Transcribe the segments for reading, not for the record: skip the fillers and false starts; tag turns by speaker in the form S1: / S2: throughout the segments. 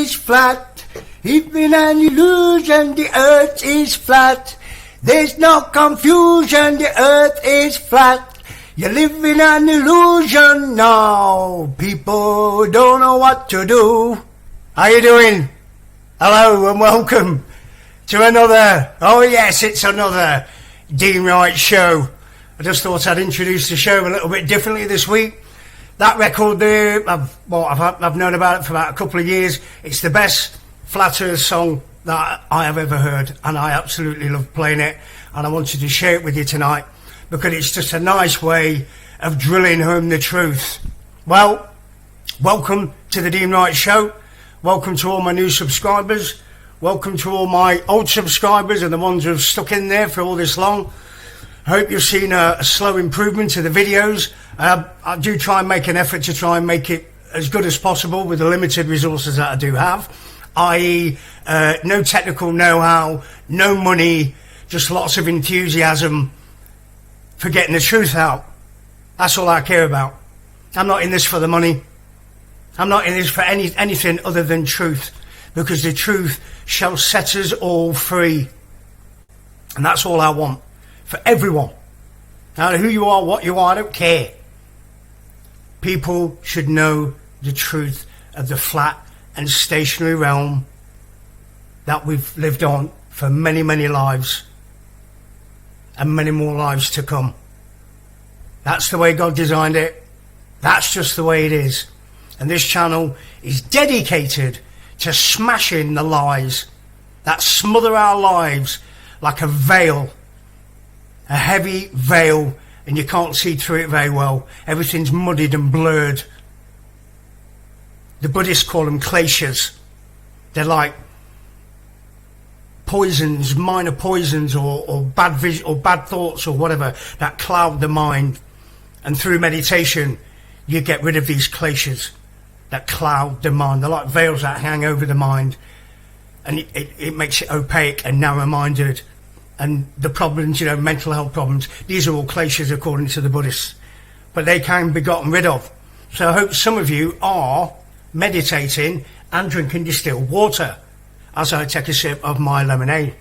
S1: is flat. Even an illusion, the earth is flat. There's no confusion, the earth is flat. You live in an illusion now. People don't know what to do. How you doing? Hello and welcome to another, oh yes, it's another Dean Wright show. I just thought I'd introduce the show a little bit differently this week. That record there, I've known about it for about a couple of years. It's the best Flat Earth song that I have ever heard, and I absolutely love playing it, and I wanted to share it with you tonight because it's just a nice way of drilling home the truth. Well, welcome to the Dean Wright show. Welcome to all my new subscribers. Welcome to all my old subscribers and the ones who have stuck in there for all this long. I hope you've seen a slow improvement to the videos. I do try and make an effort to try and make it as good as possible with the limited resources that I do have, i.e. no technical know-how, no money, just lots of enthusiasm for getting the truth out. That's all I care about. I'm not in this for the money. I'm not in this for anything other than truth, because the truth shall set us all free. And that's all I want. For everyone. Now, who you are, what you are, I don't care. People should know the truth of the flat and stationary realm that we've lived on for many, many lives. And many more lives to come. That's the way God designed it. That's just the way it is. And this channel is dedicated to smashing the lies that smother our lives like a veil. A heavy veil, and you can't see through it very well. Everything's muddied and blurred. The Buddhists call them 𝓸sas. They're like poisons, minor poisons, or bad vision, or bad thoughts, or whatever, that cloud the mind. And through meditation, you get rid of these 𝓸sas that cloud the mind. They're like veils that hang over the mind, and it makes it opaque and narrow-minded. And the problems, mental health problems, these are all 𝓸sas according to the Buddhists. But they can be gotten rid of. So I hope some of you are meditating and drinking distilled water as I take a sip of my lemonade.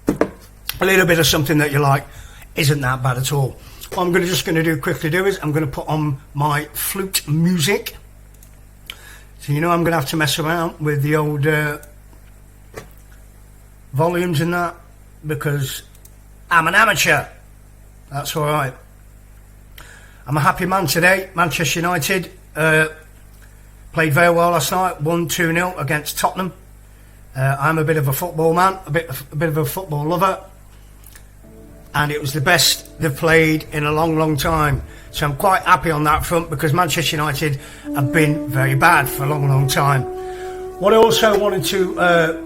S1: A little bit of something that you like isn't that bad at all. What I'm just going to do quickly is I'm going to put on my flute music. So I'm going to have to mess around with the old volumes in that, because I'm an amateur. That's alright. I'm a happy man today. Manchester United played very well last night, won 2-0 against Tottenham. I'm a bit of a football man, a bit of a football lover, and it was the best they've played in a long, long time. So I'm quite happy on that front, because Manchester United have been very bad for a long, long time. What I also wanted to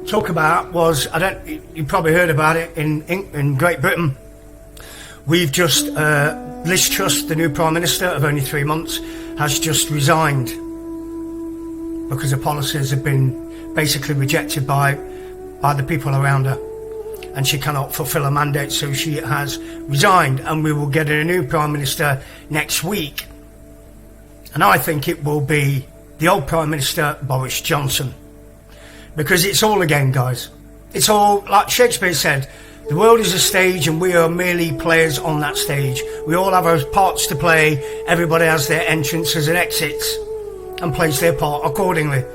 S1: talk about was, you probably heard about it in Great Britain. We've just Liz Truss, the new Prime Minister of only 3 months, has just resigned because the policies have been basically rejected by the people around her, and she cannot fulfill her mandate, so she has resigned, and we will get a new Prime Minister next week. And I think it will be the old Prime Minister, Boris Johnson. Because it's all a game, guys. It's all, like Shakespeare said, the world is a stage and we are merely players on that stage. We all have our parts to play. Everybody has their entrances and exits and plays their part accordingly.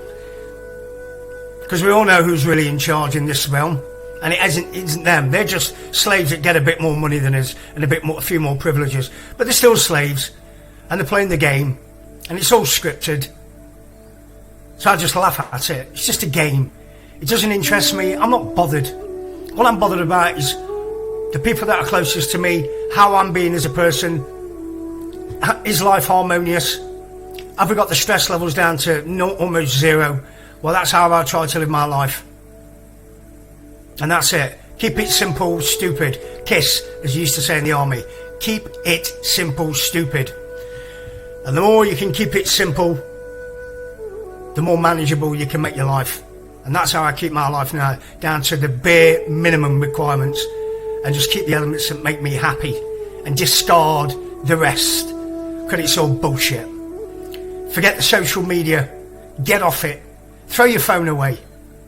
S1: Because we all know who's really in charge in this realm, and it isn't them. They're just slaves that get a bit more money than us and a few more privileges. But they're still slaves, and they're playing the game, and it's all scripted. So I just laugh at it. It's just a game. It doesn't interest me. I'm not bothered. All I'm bothered about is the people that are closest to me, how I'm being as a person. Is life harmonious? Have we got the stress levels down to almost zero? Well, that's how I try to live my life. And that's it. Keep it simple, stupid. KISS, as you used to say in the army. Keep it simple, stupid. And the more you can keep it simple, the more manageable you can make your life. And that's how I keep my life now, down to the bare minimum requirements, and just keep the elements that make me happy and discard the rest, because it's all bullshit. Forget the social media. Get off it. Throw your phone away.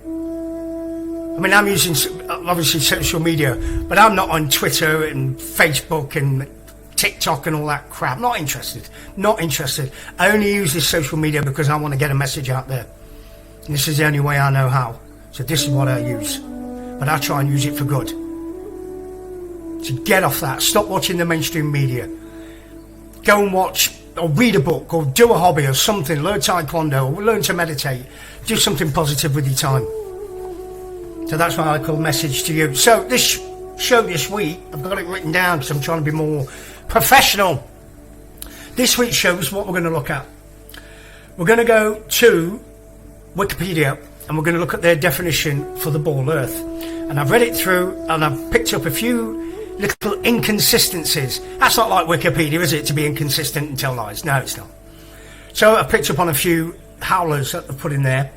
S1: I mean, I'm using, obviously, social media, but I'm not on Twitter and Facebook and TikTok and all that crap. Not interested. Not interested. I only use this social media because I want to get a message out there. And this is the only way I know how. So this is what I use. But I try and use it for good. So get off that. Stop watching the mainstream media. Go and watch or read a book or do a hobby or something. Learn taekwondo or learn to meditate. Do something positive with your time. So that's my little message to you. So this show this week, I've got it written down because I'm trying to be more professional. This week's show is what we're going to look at. We're going to go to Wikipedia and we're going to look at their definition for the ball earth. And I've read it through and I've picked up a few little inconsistencies. That's not like Wikipedia, is it, to be inconsistent and tell lies? No, it's not. So I've picked up on a few howlers that I've put in there.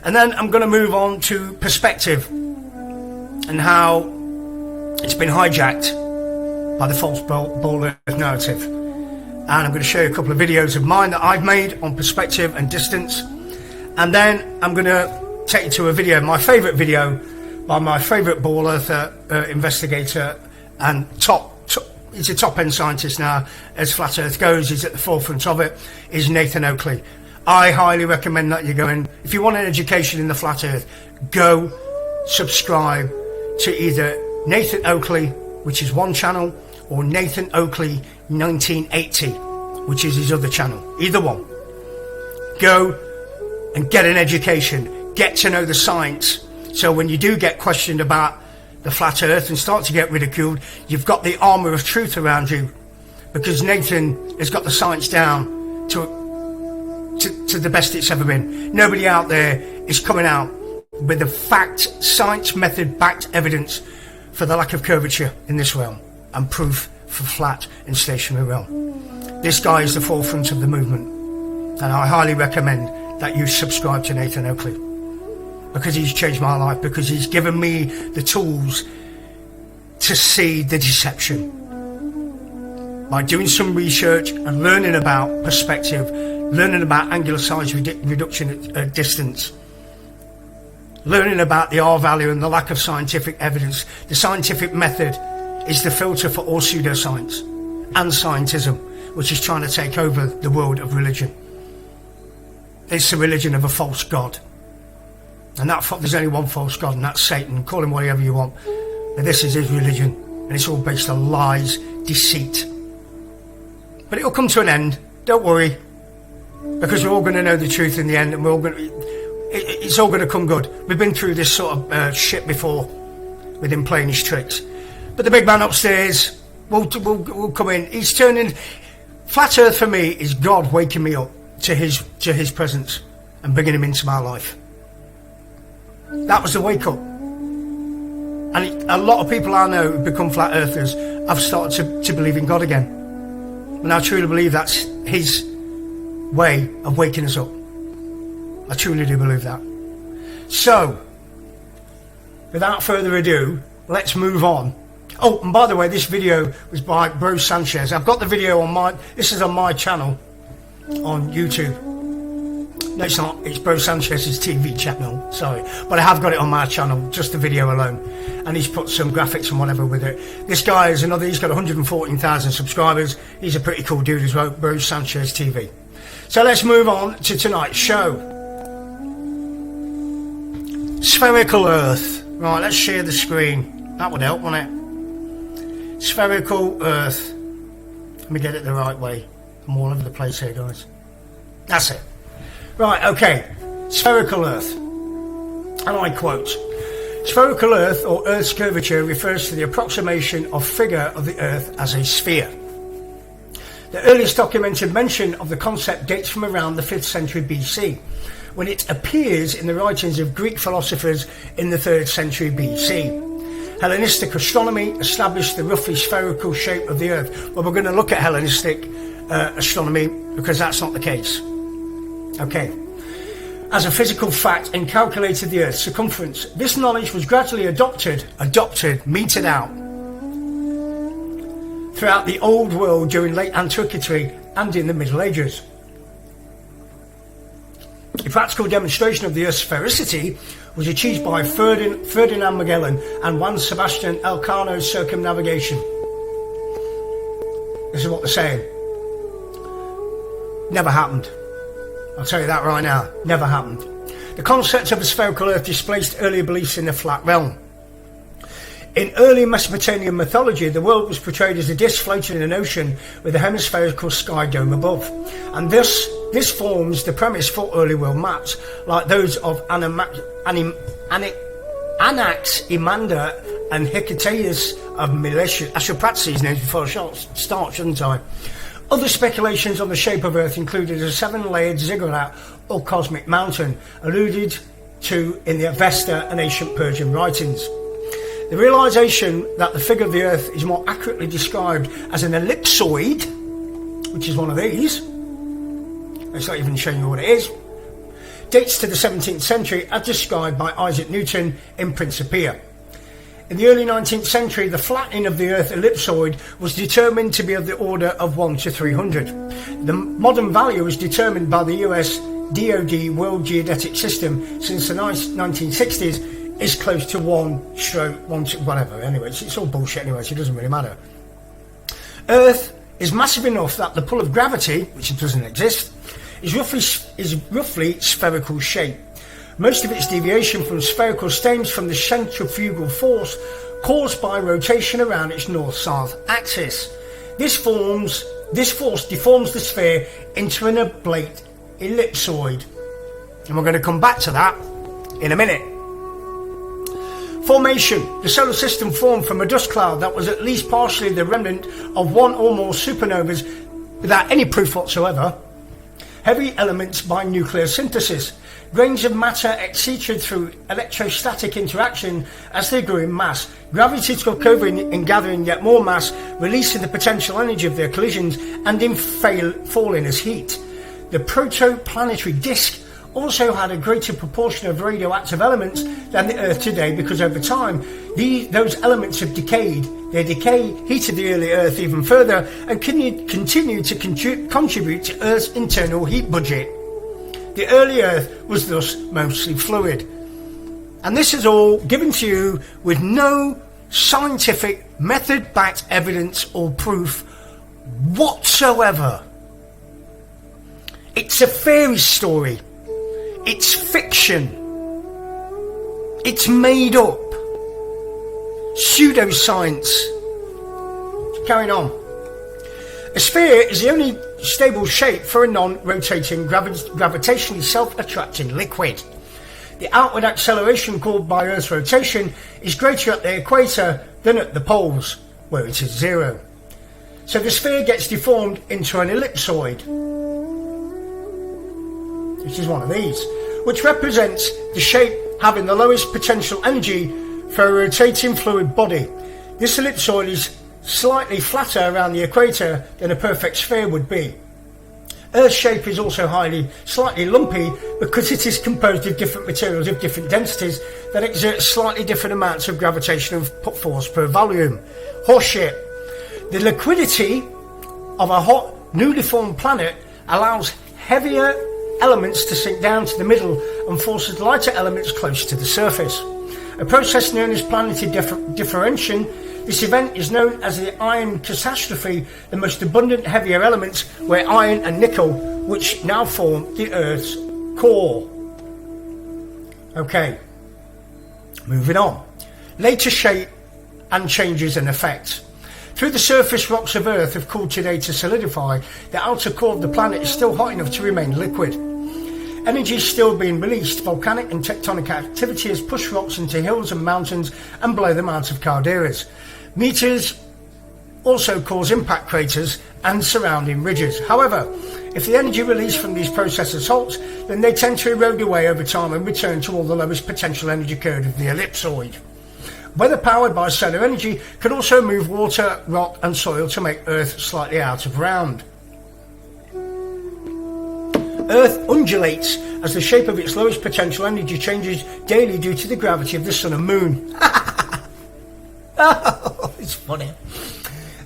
S1: And then I'm going to move on to perspective and how it's been hijacked by the false ball earth narrative. And I'm going to show you a couple of videos of mine that I've made on perspective and distance. And then I'm going to take you to a video, my favourite video, by my favourite ball earth investigator and he's a top end scientist now as flat earth goes. He's at the forefront of it, is Nathan Oakley. I highly recommend that you go in. If you want an education in the flat earth, go subscribe to either Nathan Oakley, which is one channel, or Nathan Oakley 1980, which is his other channel. Either one. Go and get an education. Get to know the science. So when you do get questioned about the flat earth and start to get ridiculed, you've got the armour of truth around you, because Nathan has got the science down to the best it's ever been. Nobody out there is coming out with the science method backed evidence for the lack of curvature in this realm and proof for flat and stationary realm. This guy is the forefront of the movement, and I highly recommend that you subscribe to Nathan Oakley, because he's changed my life, because he's given me the tools to see the deception. By doing some research and learning about perspective, learning about angular size reduction at distance, learning about the R value and the lack of scientific evidence. The scientific method is the filter for all pseudoscience and scientism, which is trying to take over the world of religion. It's the religion of a false god. And there's only one false god, and that's Satan. Call him whatever you want. But this is his religion, and it's all based on lies, deceit. But it'll come to an end. Don't worry, because we're all going to know the truth in the end, and it's all going to come good. We've been through this sort of shit before with him playing his tricks. But the big man upstairs will come in. He's turning. Flat Earth for me is God waking me up to his presence and bringing him into my life. That was the wake up. And a lot of people I know who've become flat earthers have started to believe in God again. And I truly believe that's his way of waking us up. I truly do believe that. So, without further ado, let's move on. Oh, and by the way, this video was by Ṟ Sanchez. I've got the video on this is on my channel on YouTube. No, it's not. It's Ṟ Sanchez's TV channel. Sorry. But I have got it on my channel, just the video alone. And he's put some graphics and whatever with it. This guy is he's got 114,000 subscribers. He's a pretty cool dude as well, Ṟ Sanchez TV. So let's move on to tonight's show. Spherical Earth. Right, let's share the screen. That would help, wouldn't it? Spherical Earth. Let me get it the right way. I'm all over the place here, guys. That's it. Right, okay. Spherical Earth. And I quote, "Spherical Earth, or Earth's curvature, refers to the approximation of figure of the Earth as a sphere. The earliest documented mention of the concept dates from around the 5th century BC, when it appears in the writings of Greek philosophers in the 3rd century BC. Hellenistic astronomy established the roughly spherical shape of the Earth." Well, we're going to look at Hellenistic astronomy, because that's not the case. Okay. "As a physical fact, and calculated the Earth's circumference. This knowledge was gradually meted out throughout the Old World during late antiquity and in the Middle Ages. A practical demonstration of the Earth's sphericity was achieved by Ferdinand Magellan and Juan Sebastian Elcano's circumnavigation. This is what they're saying. Never happened. I'll tell you that right now. Never happened. The concept of a spherical Earth displaced earlier beliefs in the flat realm. In early Mesopotamian mythology, the world was portrayed as a disk floating in an ocean with a hemispherical sky dome above. And this forms the premise for early world maps, like those of Anaximander and Hecataeus of Miletus. I should practice these names before I start, shouldn't I? Other speculations on the shape of Earth included a 7-layered ziggurat or cosmic mountain, alluded to in the Avesta and ancient Persian writings. The realization that the figure of the Earth is more accurately described as an ellipsoid, which is one of these, it's not even showing you what it is, dates to the 17th century as described by Isaac Newton in Principia. In the early 19th century, the flattening of the Earth ellipsoid was determined to be of the order of 1 to 300. The modern value is determined by the US DoD World Geodetic System since the 1960s is close to 1 to whatever. Anyway, it's all bullshit anyway, so it doesn't really matter. Earth is massive enough that the pull of gravity, which doesn't exist, is roughly spherical shape. Most of its deviation from spherical stems from the centrifugal force caused by rotation around its north-south axis. This force deforms the sphere into an oblate ellipsoid. And we're going to come back to that in a minute. Formation. The solar system formed from a dust cloud that was at least partially the remnant of one or more supernovas without any proof whatsoever. Heavy elements by nuclear synthesis. Grains of matter excreted through electrostatic interaction as they grew in mass. Gravity took over in gathering yet more mass, releasing the potential energy of their collisions and in falling as heat. The protoplanetary disk also had a greater proportion of radioactive elements than the Earth today because over time those elements have decayed. Their decay heated the early Earth even further and continued to contribute to Earth's internal heat budget. The early Earth was thus mostly fluid. And this is all given to you with no scientific method-backed evidence or proof whatsoever. It's a fairy story. It's fiction. It's made up. Pseudoscience. Carrying on. A sphere is the only stable shape for a non-rotating, gravitationally self-attracting liquid. The outward acceleration caused by Earth's rotation is greater at the equator than at the poles, where it is 0. So the sphere gets deformed into an ellipsoid, which is one of these, which represents the shape having the lowest potential energy for a rotating fluid body. This ellipsoid is slightly flatter around the equator than a perfect sphere would be. Earth's shape is also slightly lumpy because it is composed of different materials of different densities that exert slightly different amounts of gravitational force per volume. Horseshit. The liquidity of a hot, newly formed planet allows heavier elements to sink down to the middle and forces lighter elements close to the surface. A process known as planetary differentiation. This event is known as the iron catastrophe. The most abundant heavier elements were iron and nickel, which now form the Earth's core. Okay, moving on. Later shape and changes and effects. Through the surface rocks of Earth have cooled today to solidify, the outer core of the planet is still hot enough to remain liquid. Energy is still being released. Volcanic and tectonic activity has pushed rocks into hills and mountains and below them out of calderas. Meteors also cause impact craters and surrounding ridges. However, if the energy released from these processes halts, then they tend to erode away over time and return to all the lowest potential energy curve of the ellipsoid. Weather powered by solar energy can also move water, rock and soil to make Earth slightly out of round. Earth undulates as the shape of its lowest potential energy changes daily due to the gravity of the sun and moon. Oh, it's funny.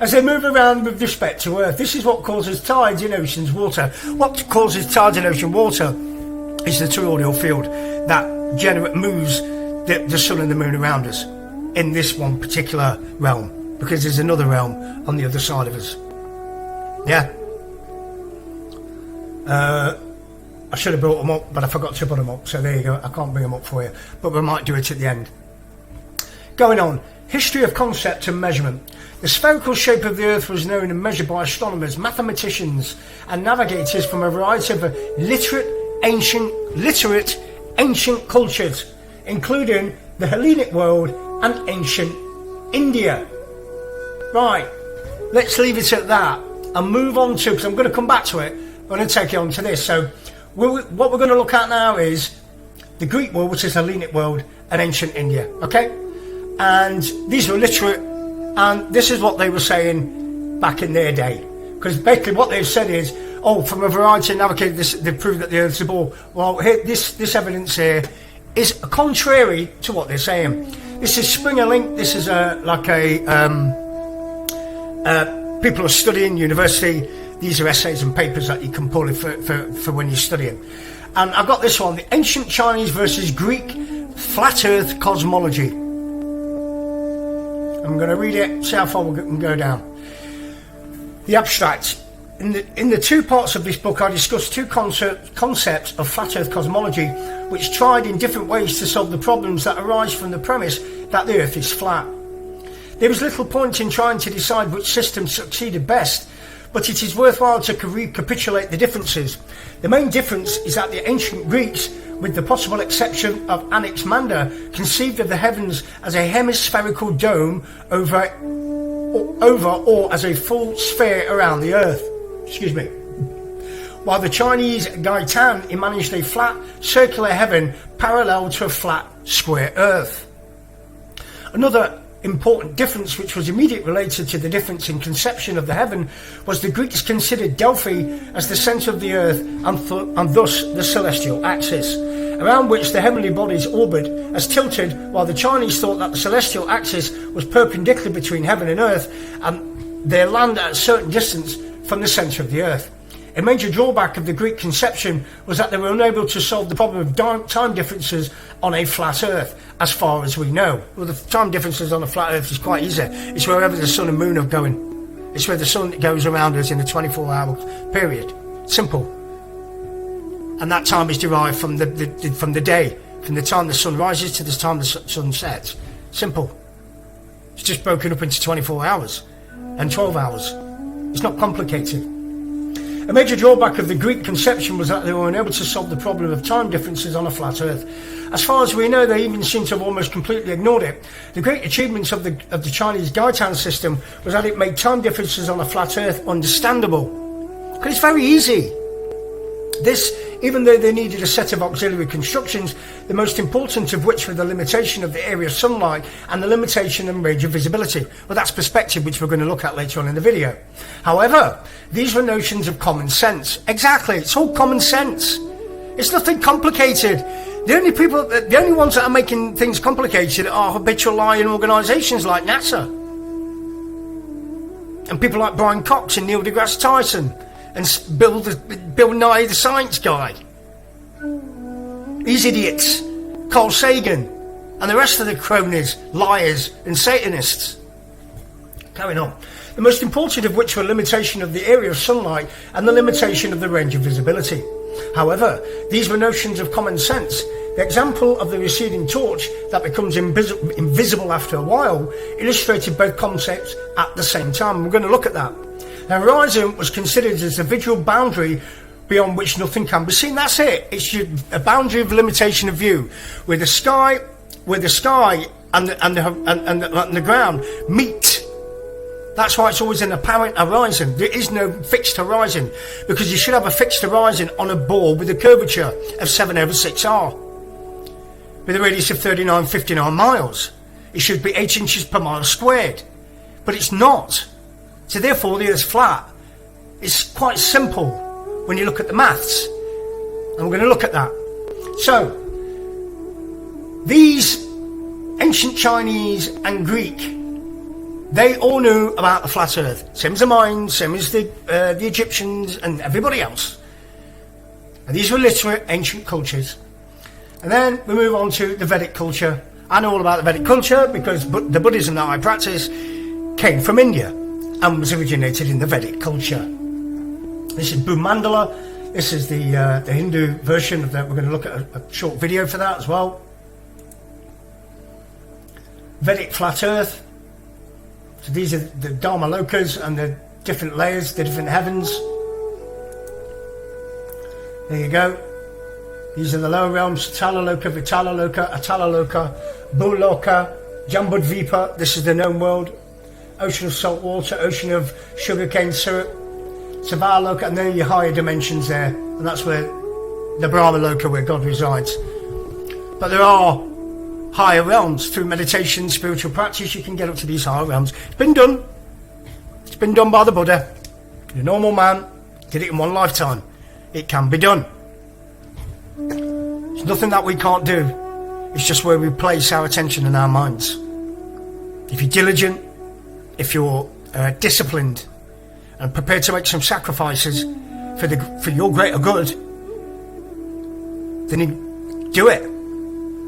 S1: As they move around with respect to Earth, this is what causes tides in ocean's water. What causes tides in ocean water is the toroidal field that moves the sun and the moon around us in this one particular realm, because there's another realm on the other side of us. Yeah. I should have brought them up, but I forgot to put them up, so there you go. I can't bring them up for you, but we might do it at the end. Going on, history of concept and measurement. The spherical shape of the Earth was known and measured by astronomers, mathematicians and navigators from a variety of literate ancient cultures, including the Hellenic world and ancient India. Right, let's leave it at that and move on to, because I'm going to come back to it, I'm going to take you on to this. So what we're going to look at now is the Greek world, which is the Hellenic world, and ancient India, okay? And these were literate, and this is what they were saying back in their day. Because basically what they've said is, oh, from a variety of navigators, they've proved that the Earth's a ball. Well, here, this evidence here is contrary to what they're saying. This is ℔ This is people are studying university. These are essays and papers that you can pull for when you're studying. And I've got this one, the ancient Chinese versus Greek flat Earth cosmology. I'm going to read it, see how far we can go down. The abstract. In the two parts of this book, I discussed two concepts of flat Earth cosmology, which tried in different ways to solve the problems that arise from the premise that the Earth is flat. There was little point in trying to decide which system succeeded best, but it is worthwhile to recapitulate the differences. The main difference is that the ancient Greeks, with the possible exception of Anaximander, conceived of the heavens as a hemispherical dome over or as a full sphere around the Earth. Excuse me. While the Chinese Gaotan imagined a flat, circular heaven parallel to a flat, square Earth. Another important difference, which was immediately related to the difference in conception of the heaven, was the Greeks considered Delphi as the centre of the Earth and thus the celestial axis, around which the heavenly bodies orbit, as tilted, while the Chinese thought that the celestial axis was perpendicular between heaven and Earth, and they land at a certain distance from the centre of the Earth. A major drawback of the Greek conception was that they were unable to solve the problem of time differences on a flat Earth, as far as we know. Well, the time differences on a flat Earth is quite easy. It's wherever the sun and moon are going. It's where the sun goes around us in a 24-hour period. Simple. And that time is derived from the day, from the time the sun rises to the time the sun sets. Simple. It's just broken up into 24 hours and 12 hours. It's not complicated. A major drawback of the Greek conception was that they were unable to solve the problem of time differences on a flat Earth. As far as we know, they even seem to have almost completely ignored it. The great achievements of the Chinese Gaotan system was that it made time differences on a flat Earth understandable. Because it's very easy. This, even though they needed a set of auxiliary constructions, the most important of which were the limitation of the area of sunlight and the limitation and range of visibility. Well, that's perspective, which we're going to look at later on in the video. However, these were notions of common sense. Exactly, it's all common sense. It's nothing complicated. The only ones that are making things complicated are habitual lying organisations like NASA. And people like Brian Cox and Neil deGrasse Tyson. And Bill Nye the Science Guy. These idiots, Carl Sagan, and the rest of the cronies, liars and Satanists. Carrying on. The most important of which were limitation of the area of sunlight and the limitation of the range of visibility. However, these were notions of common sense. The example of the receding torch that becomes invisible after a while illustrated both concepts at the same time. We're going to look at that. The horizon was considered as a visual boundary beyond which nothing can be seen. That's it. It's a boundary of limitation of view, where the sky and the ground meet. That's why it's always an apparent horizon. There is no fixed horizon, because you should have a fixed horizon on a ball with a curvature of 7/6r, with a radius of 3959 miles. It should be 8 inches per mile squared, but it's not. So therefore the Earth's flat. It's quite simple when you look at the maths, and we're going to look at that. So these ancient Chinese and Greek, they all knew about the flat Earth, same as the Mayans, same as the Egyptians and everybody else. And these were literate ancient cultures. And then we move on to the Vedic culture. I know all about the Vedic culture because the Buddhism that I practice came from India and was originated in the Vedic culture. This is Ɓuıʍollꯙ. This is the Hindu version of that. We're going to look at a short video for that as well. Vedic flat earth. So these are the Dharma lokas and the different layers, the different heavens. There you go. These are the lower realms: Talaloka, Vitalaloka, Atalaloka, ॿuıʍollꯙ, Jambudvipa. This is the known world. Ocean of salt water, ocean of sugarcane syrup, Savaloka, and then your higher dimensions there, and that's where the Brahma Loka, where God resides. But there are higher realms. Through meditation, spiritual practice, you can get up to these higher realms. It's been done. It's been done by the Buddha. The normal man did it in one lifetime. It can be done. There's nothing that we can't do. It's just where we place our attention and our minds. If you're diligent, if you're disciplined and prepared to make some sacrifices for your greater good, then you do it,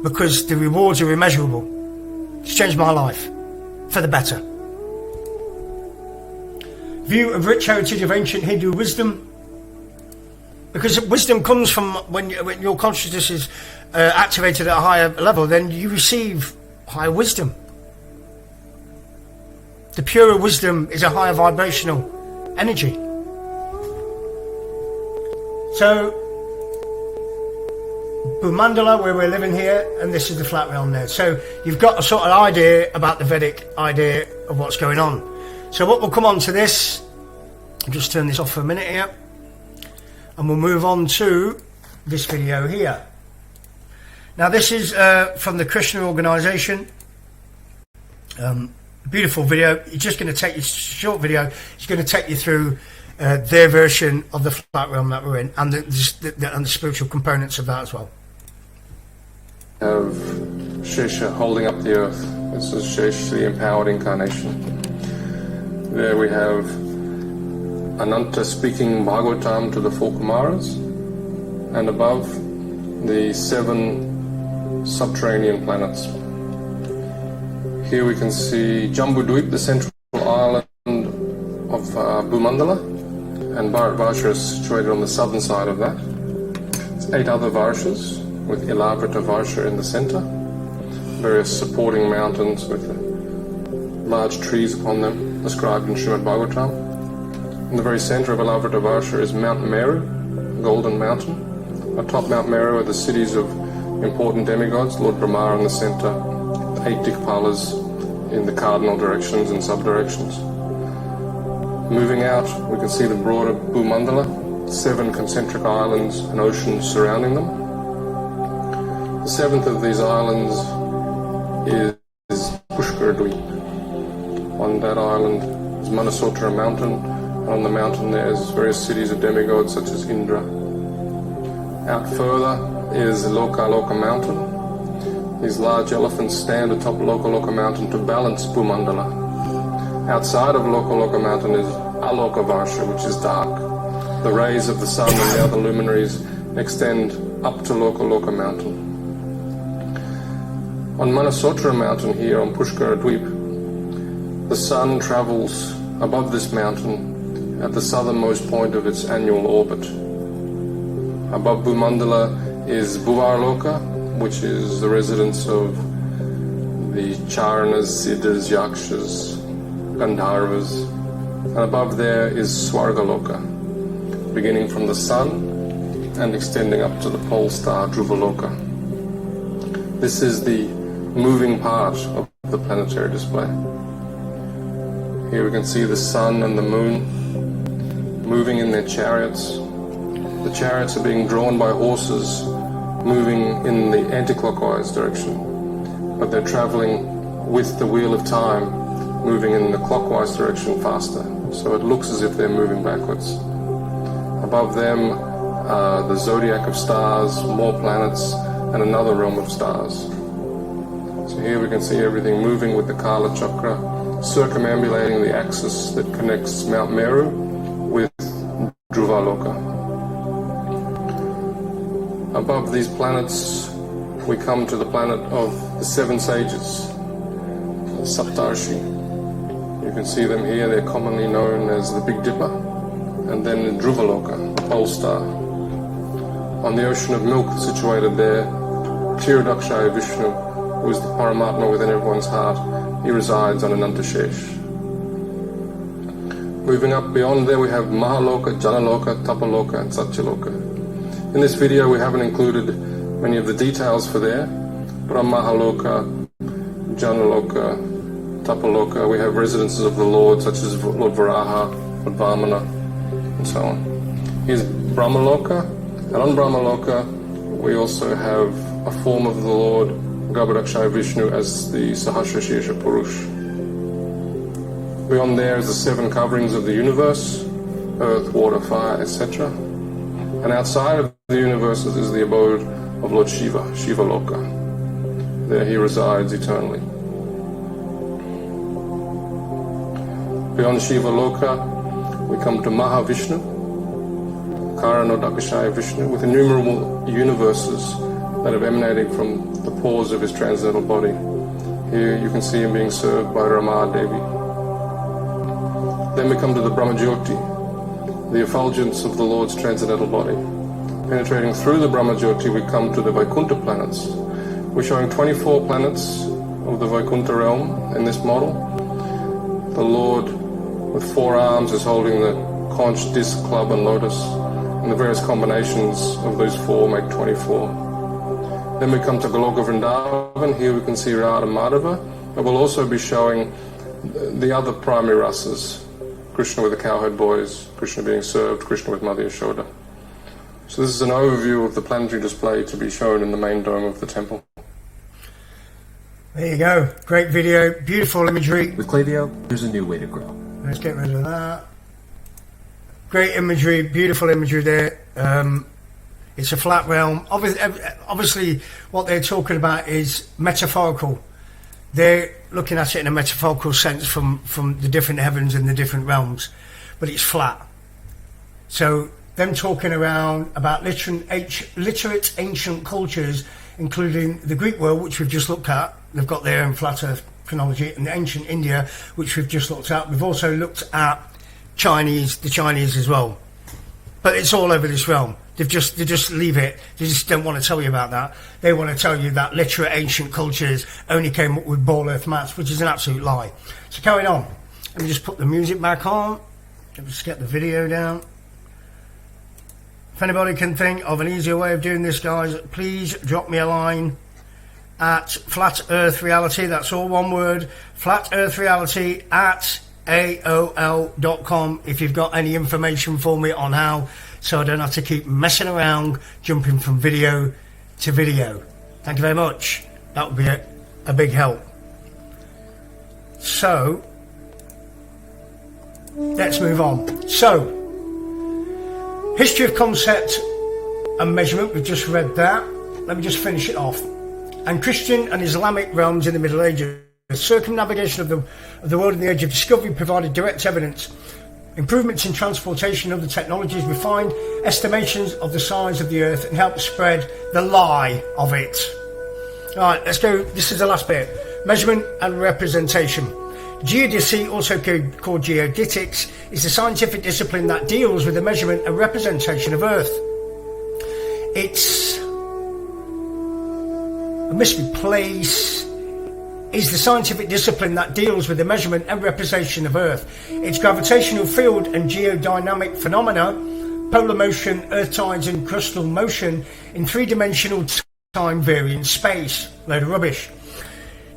S1: because the rewards are immeasurable. It's changed my life for the better. View of rich heritage of ancient Hindu wisdom. Because wisdom comes from when your consciousness is activated at a higher level, then you receive higher wisdom. The purer wisdom is a higher vibrational energy. So, Ɓuıʍollධ, where we're living here, and this is the flat realm there. So you've got a sort of idea about the Vedic idea of what's going on. So what will come on to this, I'll just turn this off for a minute here, and we'll move on to this video here. Now this is from the Krishna organization. Beautiful video. It's just going to take you, short video, it's going to take you through their version of the flat realm that we're in, and the spiritual components of that as well.
S2: Of Shesha holding up the earth. This is Shesh, the empowered incarnation. There we have Ananta speaking Bhagavatam to the four Kumaras, and above the 7 subterranean planets. Here we can see Jambudvip, the central island of Ɓuıʍollධ, and Bharatvarsha is situated on the southern side of that. It's 8 other Varshas, with llaπρৰ্থ in the center, various supporting mountains with large trees upon them, described in Srimad Bhagavatam. In the very center of llaπρৰ্থ is Mount Meru, Golden Mountain. Atop Mount Meru are the cities of important demigods, Lord Brahma in the center, 8 Dikpalas in the cardinal directions and sub-directions. Moving out, we can see the broader Ɓuıʍollධ, 7 concentric islands and oceans surrounding them. The 7th of these islands is Pushkara. On that island is Manasotra mountain, and on the mountain there's various cities of demigods such as Indra. Out further is Lokaloka mountain. These large elephants stand atop Lokaloka mountain to balance Ɓuıʍollධ. Outside of Lokaloka mountain is Alokavarsha, which is dark. The rays of the sun and the other luminaries extend up to Lokaloka mountain. On Manasotra mountain here on Pushkara Dweep, the sun travels above this mountain at the southernmost point of its annual orbit. Above Ɓuıʍollධ is Bhuvarloka, which is the residence of the Charanas, Siddhas, Yakshas, Gandharvas, and above there is Swargaloka, beginning from the sun and extending up to the pole star Dhruvaloka. This is the moving part of the planetary display. Here we can see the sun and the moon moving in their chariots. The chariots are being drawn by horses moving in the anti-clockwise direction, but they're traveling with the wheel of time moving in the clockwise direction faster, so it looks as if they're moving backwards. Above them the zodiac of stars, more planets, and another realm of stars. So here we can see everything moving with the Kala Chakra, circumambulating the axis that connects Mount Meru with Dhruvaloka. Above these planets, we come to the planet of the seven sages, the Saptarshi. You can see them here. They're commonly known as the Big Dipper, and then Ḍruvaloka, the pole star. On the ocean of milk situated there, kshirodakshaya Vishnu, who is the Paramatma within everyone's heart, he resides on Ananta Shesh. Moving up beyond there, we have Mahaloka, Janaloka, Tapaloka, and Satyaloka. In this video, we haven't included many of the details for there, but on Mahaloka, Janaloka, Tapaloka, we have residences of the Lord, such as Lord Varaha, Lord Vamana, and so on. Here's Brahmaloka, and on Brahmaloka, we also have a form of the Lord Garbhodakshaya Vishnu as the Sahasrashesha Purush. Beyond there is the seven coverings of the universe, earth, water, fire, etc. And outside of the universes is the abode of Lord Shiva, Shiva Loka. There he resides eternally. Beyond Shiva Loka, we come to Mahavishnu, Karanodakashaya Vishnu, with innumerable universes that have emanated from the pores of his transcendental body. Here you can see him being served by Rama Devi. Then we come to the Brahmajyoti, the effulgence of the Lord's transcendental body. Penetrating through the Brahmajyoti, we come to the Vaikuntha planets. We're showing 24 planets of the Vaikuntha realm in this model. The Lord with 4 arms is holding the conch, disc, club, and lotus, and the various combinations of those 4 make 24. Then we come to Goloka Vrindavan. Here we can see Radha Madhava, but we'll also be showing the other primary rasas. Krishna with the cowherd boys, Krishna being served, Krishna with Mother Yashoda. So this is an overview of the planetary display to be shown in the main dome of the temple.
S1: There you go. Great video, beautiful imagery.
S3: With Ǩlavio, there's a new way to grow.
S1: Let's get rid of that. Great imagery, beautiful imagery there. It's a flat realm. Obviously, what they're talking about is metaphorical. They're looking at it in a metaphorical sense from the different heavens and the different realms, but it's flat. So them talking around about literate ancient cultures, including the Greek world, which we've just looked at. They've got their own flat earth chronology, and the ancient India, which we've just looked at. We've also looked at the Chinese as well. But it's all over this realm. They just leave it. They just don't want to tell you about that. They want to tell you that literate ancient cultures only came up with ball earth maps, which is an absolute lie. So carrying on. Let me just put the music back on. Let me just get the video down. If anybody can think of an easier way of doing this, guys, please drop me a line at Flat Earth Reality. That's all one word. Flat Earth Reality at AOL.com if you've got any information for me on how, so I don't have to keep messing around jumping from video to video. Thank you very much. That would be a big help. So let's move on. So history of concept and measurement, we've just read that. Let me just finish it off. And Christian and Islamic realms in the Middle Ages. The circumnavigation of the world in the age of discovery provided direct evidence. Improvements in transportation and other technologies refined estimations of the size of the earth and helped spread the lie of it. Alright, let's go. This is the last bit. Measurement and representation. Geodesy, also called geodetics, is the scientific discipline that deals with the measurement and representation of earth. It's a mystery place. Is the scientific discipline that deals with the measurement and representation of Earth. Its gravitational field and geodynamic phenomena, polar motion, earth tides and crustal motion in three-dimensional time varying space. Load of rubbish.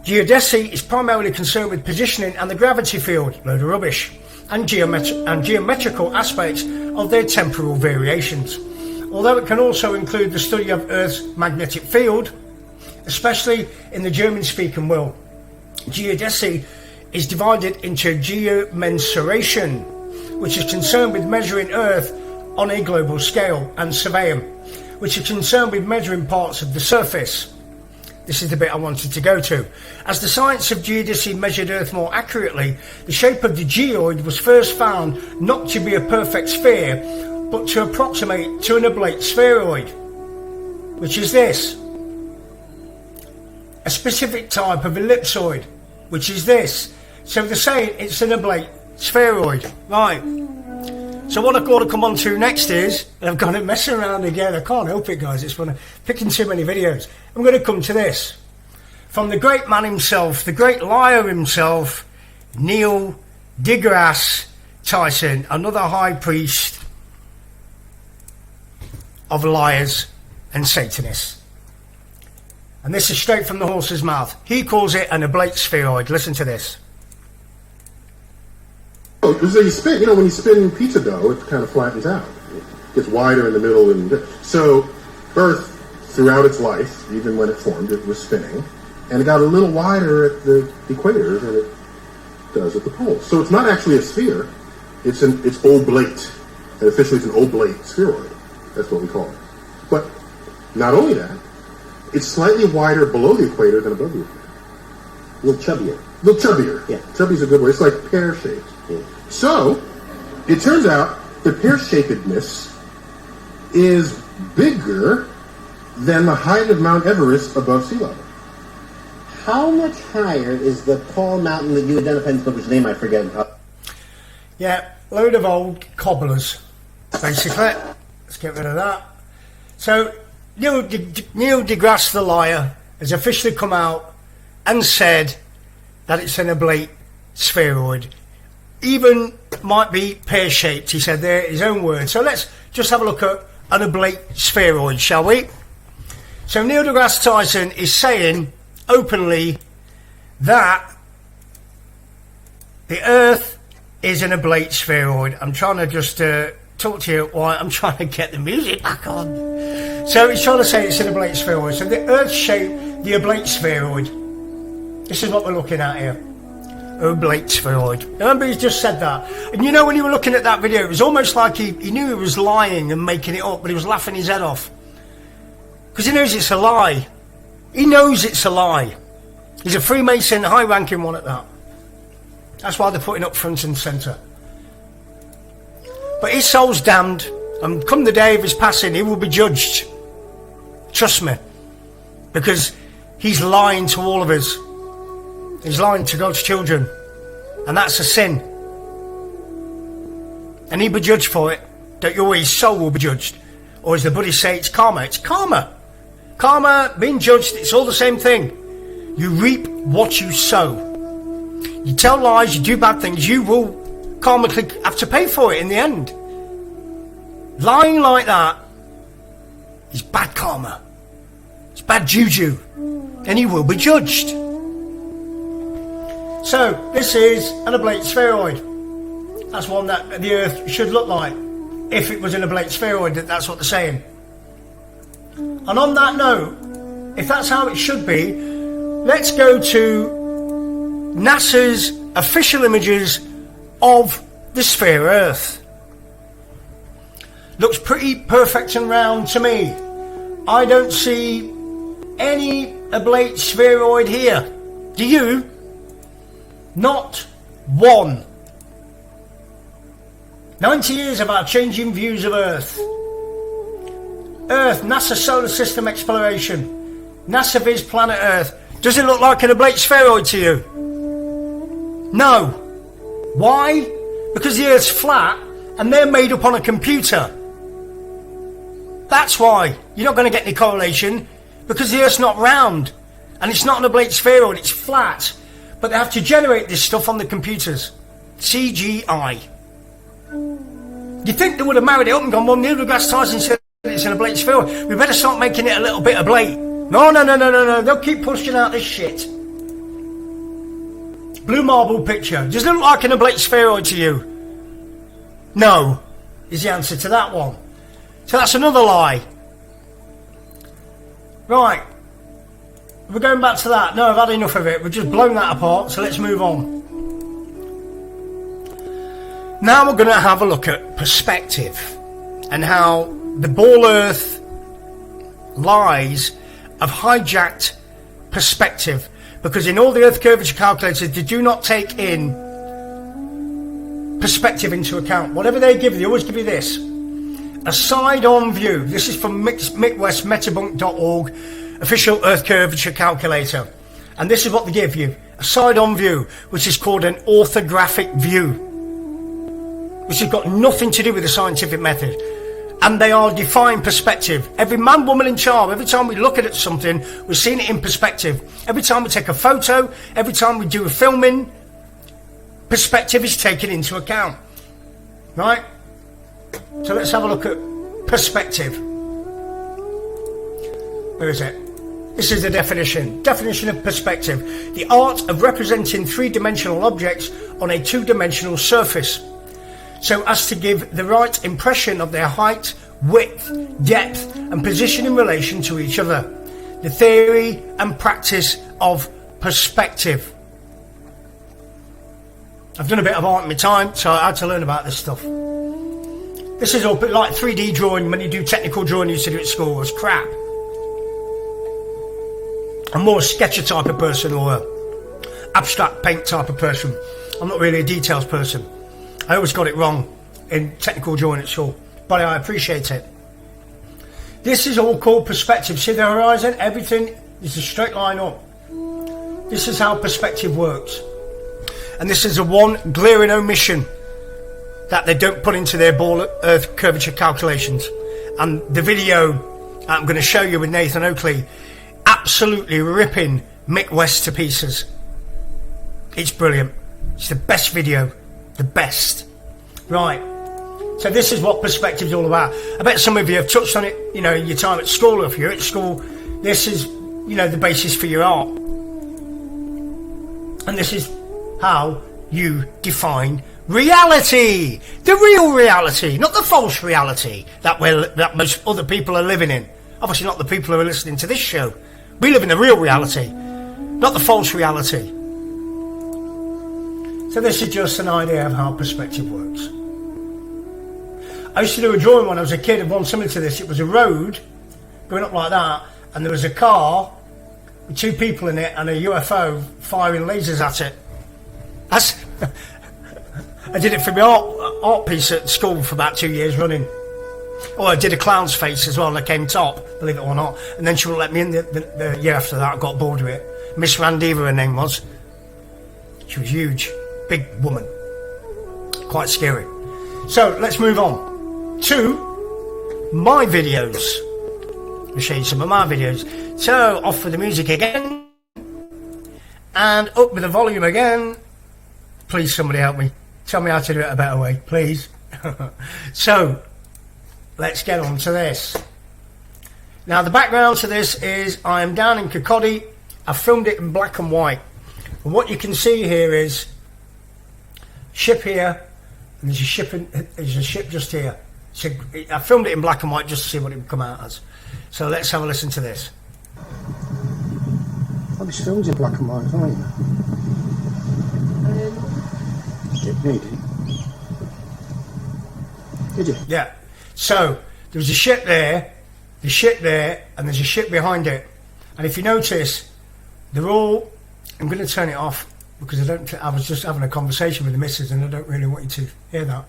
S1: Geodesy is primarily concerned with positioning and the gravity field. Load of rubbish. And geometrical aspects of their temporal variations. Although it can also include the study of Earth's magnetic field, especially in the German-speaking world. Geodesy is divided into geomensuration, which is concerned with measuring Earth on a global scale, and surveying, which is concerned with measuring parts of the surface. This is the bit I wanted to go to. As the science of geodesy measured Earth more accurately, the shape of the geoid was first found not to be a perfect sphere, but to approximate to an oblate spheroid. which is this. A specific type of ellipsoid, which is this. So they're saying it's an oblate spheroid. Right. So what I've got to come on to next is, I've got it messing around again. I can't help it, guys. It's funny. Picking too many videos. I'm going to come to this. From the great man himself, the great liar himself, Neil deGrasse Tyson, another high priest of liars and Satanists. And this is straight from the horse's mouth. He calls it an oblate spheroid. Listen to this.
S4: So you spin, you know, when you spin pizza dough, it kind of flattens out. It gets wider in the middle. So Earth, throughout its life, even when it formed, it was spinning. And it got a little wider at the equator than it does at the poles. So it's not actually a sphere. It's oblate. And officially it's an oblate spheroid. That's what we call it. But not only that, it's slightly wider below the equator than above the equator.
S5: A little chubbier.
S4: A little chubbier.
S5: Yeah.
S4: Chubby's a good word. It's like pear-shaped.
S5: Yeah.
S4: So, it turns out the pear-shapedness is bigger than the height of Mount Everest above sea level.
S5: How much higher is the tall mountain that you identified in this book, which name I forget?
S1: Yeah, load of old cobblers, basically. Let's get rid of that. So, Neil deGrasse the liar has officially come out and said that it's an oblate spheroid. Even might be pear-shaped, he said there, his own words. So let's just have a look at an oblate spheroid, shall we? So Neil deGrasse Tyson is saying openly that the Earth is an oblate spheroid. I'm trying to just talk to you while I'm trying to get the music back on. So he's trying to say it's an oblate spheroid. So the Earth's shape, the oblate spheroid. This is what we're looking at here. Oblate spheroid. Remember, he's just said that. And you know, when you were looking at that video, it was almost like he knew he was lying and making it up, but he was laughing his head off. Because he knows it's a lie. He knows it's a lie. He's a Freemason, high-ranking one at that. That's why they're putting up front and centre. But his soul's damned, and come the day of his passing, he will be judged. Trust me. Because he's lying to all of us. He's lying to God's children. And that's a sin. And he'll be judged for it. Don't you worry, his soul will be judged. Or as the Buddhists say, it's karma. It's karma. Karma, being judged, it's all the same thing. You reap what you sow. You tell lies, you do bad things, you will karmically have to pay for it in the end. Lying like that is bad karma. It's bad juju. And you will be judged. So, this is an oblate spheroid. That's one that the Earth should look like. If it was an oblate spheroid, that's what they're saying. And on that note, if that's how it should be, let's go to NASA's official images of the sphere Earth. Looks pretty perfect and round to me. I don't see any oblate spheroid here. Do you? Not one. 90 years of our changing views of Earth. Earth, NASA solar system exploration. NASA viz planet Earth. Does it look like an oblate spheroid to you? No. Why? Because the Earth's flat and they're made up on a computer. That's why. You're not going to get any correlation because the Earth's not round and it's not an oblate spheroid, it's flat. But they have to generate this stuff on the computers. CGI. You'd think they would have married it up and gone, well, Neil deGrasse Tyson said it's an oblate spheroid. We better start making it a little bit oblate. No. They'll keep pushing out this shit. Blue marble picture. Does it look like an oblate spheroid to you? No, is the answer to that one. So that's another lie. Right. We're going back to that. No, I've had enough of it. We've just blown that apart, so let's move on. Now we're going to have a look at perspective and how the ball Earth lies have hijacked perspective, because in all the Earth curvature calculators they do not take in perspective into account. Whatever they give you, they always give you this. a side-on view. This is from McWestMetabunk.org, official Earth curvature calculator. And this is what they give you. A side-on view, which is called an orthographic view, which has got nothing to do with the scientific method. And they are defined perspective. Every man, woman and child, every time we look at something, we're seeing it in perspective. Every time we take a photo, every time we do a filming, perspective is taken into account. Right? So let's have a look at perspective. Where is it? This is the definition. Definition of perspective. The art of representing three-dimensional objects on a two-dimensional surface, so as to give the right impression of their height, width, depth, and position in relation to each other. The theory and practice of perspective. I've done a bit of art in my time, so I had to learn about this stuff. This is all a bit like 3D drawing. When you do technical drawing, you used to do it at school. It was crap. I'm more a sketcher type of person, or a abstract paint type of person. I'm not really a details person. I always got it wrong in technical drawing at school, but I appreciate it. This is all called perspective. See the horizon? Everything is a straight line up. This is how perspective works. And this is a one glaring omission that they don't put into their ball Earth curvature calculations. And the video I'm going to show you with Nathan Oakley, absolutely ripping Mick West to pieces. It's brilliant. It's the best video. The best. Right. So this is what perspective is all about. I bet some of you have touched on it, you know, in your time at school, or if you're at school. This is, you know, the basis for your art. And this is how you define reality. The real reality, not the false reality that most other people are living in. Obviously not the people who are listening to this show. We live in the real reality, not the false reality. So this is just an idea of how perspective works. I used to do a drawing when I was a kid of one similar to this. It was a road going up like that, and there was a car with two people in it and a UFO firing lasers at it. That's I did it for my art piece at school for about 2 years running. Oh, I did a clown's face as well, and I came top, believe it or not. And then she wouldn't let me in the year after that. I got bored with it. Miss Randiva, her name was. She was huge, big woman, quite scary. So let's move on to my videos. I'll show you some of my videos. So off with the music again, and up with the volume again. Please, somebody help me. Tell me how to do it a better way, please. So let's get on to this. Now the background to this is I am down in Kirkcaldy. I filmed it in black and white. And what you can see here is ship here, and there's a ship just here. So I filmed it in black and white just to see what it would come out as. So let's have a listen to this.
S6: Oh, this film's in black and white, aren't you? Did you?
S1: Yeah. So there was a ship there, and there's a ship behind it. And if you notice, they're all. I'm going to turn it off because I was just having a conversation with the missus, and I don't really want you to hear that.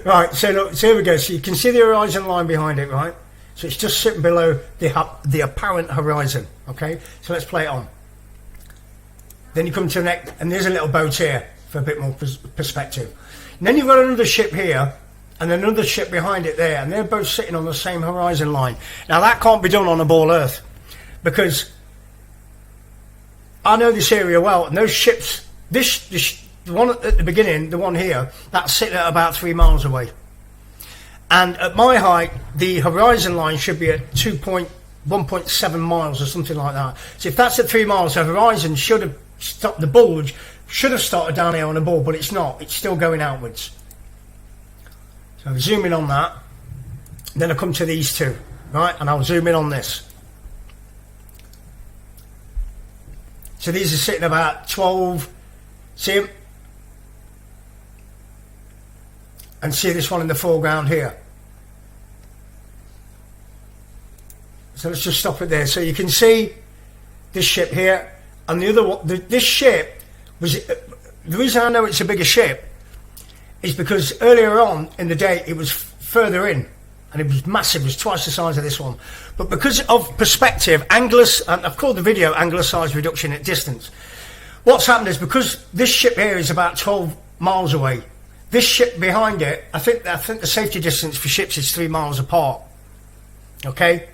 S1: Right. So look. So here we go. So you can see the horizon line behind it, right? So it's just sitting below the apparent horizon. Okay. So let's play it on. Then you come to the next, and there's a little boat here for a bit more perspective. And then you've got another ship here, and another ship behind it there, and they're both sitting on the same horizon line. Now that can't be done on a ball Earth, because I know this area well, and those ships, the one at the beginning, the one here, that's sitting at about 3 miles away. And at my height, the horizon line should be at 1.7 miles or something like that. So if that's at 3 miles, the horizon should have stopped, the bulge should have started down here on the ball, but it's not. It's still going outwards. So I'll zoom in on that. Then I come to these two, right? And I'll zoom in on this. So these are sitting about 12. See them? And see this one in the foreground here. So let's just stop it there. So you can see this ship here, and the other one. This ship was, the reason I know it's a bigger ship is because earlier on in the day it was further in, and it was massive. It was twice the size of this one. But because of perspective, angular, and I've called the video angular size reduction at distance. What's happened is, because this ship here is about 12 miles away, this ship behind it, I think the safety distance for ships is 3 miles apart. Okay?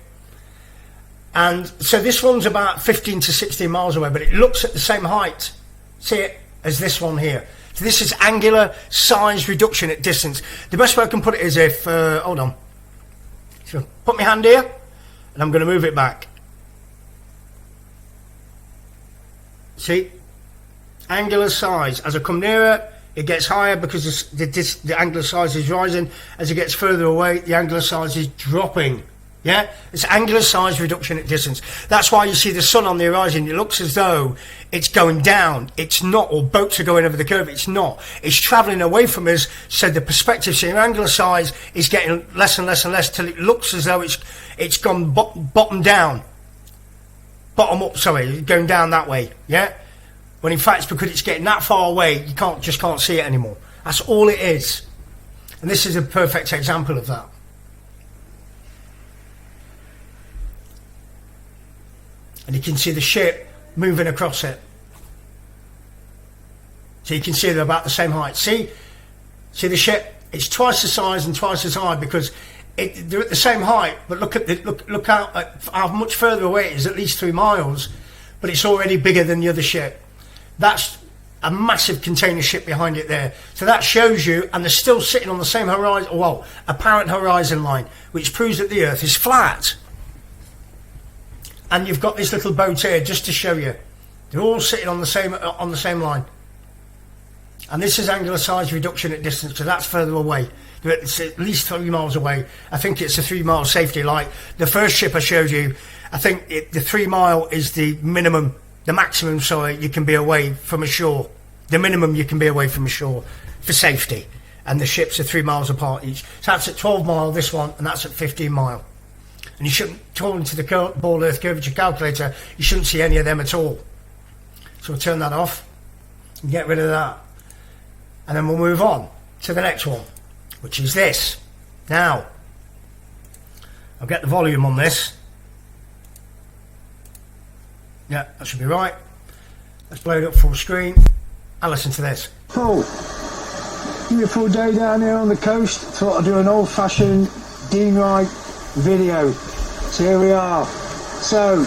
S1: And so this one's about 15 to 16 miles away, but it looks at the same height, see it, as this one here. So this is angular size reduction at distance. The best way I can put it is if, hold on. So put my hand here, and I'm going to move it back. See? Angular size. As I come nearer, it gets higher because the angular size is rising. As it gets further away, the angular size is dropping. Yeah? It's angular size reduction at distance. That's why you see the sun on the horizon. It looks as though it's going down. It's not. Or boats are going over the curve. It's not. It's travelling away from us. So the perspective, so your angular size is getting less and less and less till it looks as though it's gone bottom down. Bottom up, sorry. Going down that way. Yeah? When in fact it's because it's getting that far away, you just can't see it anymore. That's all it is. And this is a perfect example of that. And you can see the ship moving across it. So you can see they're about the same height. See the ship? It's twice the size and twice as high because they're at the same height. But look out at how much further away it is, at least 3 miles. But it's already bigger than the other ship. That's a massive container ship behind it there. So that shows you, and they're still sitting on the same horizon, well, apparent horizon line, which proves that the Earth is flat. And you've got this little boat here just to show you. They're all sitting on the same line. And this is angular size reduction at distance, so that's further away. It's at least 3 miles away. I think it's a 3 mile safety light. The first ship I showed you, I think the 3 mile is the minimum, the maximum, sorry, you can be away from a shore. The minimum you can be away from a shore for safety. And the ships are 3 miles apart each. So that's at 12 mile, this one, and that's at 15 mile. And you shouldn't, according to the ball earth curvature calculator, you shouldn't see any of them at all. So we'll turn that off and get rid of that. And then we'll move on to the next one, which is this. Now, I'll get the volume on this. Yeah, that should be right. Let's blow it up full screen and listen to this.
S6: Paul, beautiful day down here on the coast. Thought I'd do an old-fashioned Dean Wright video. So here we are. So,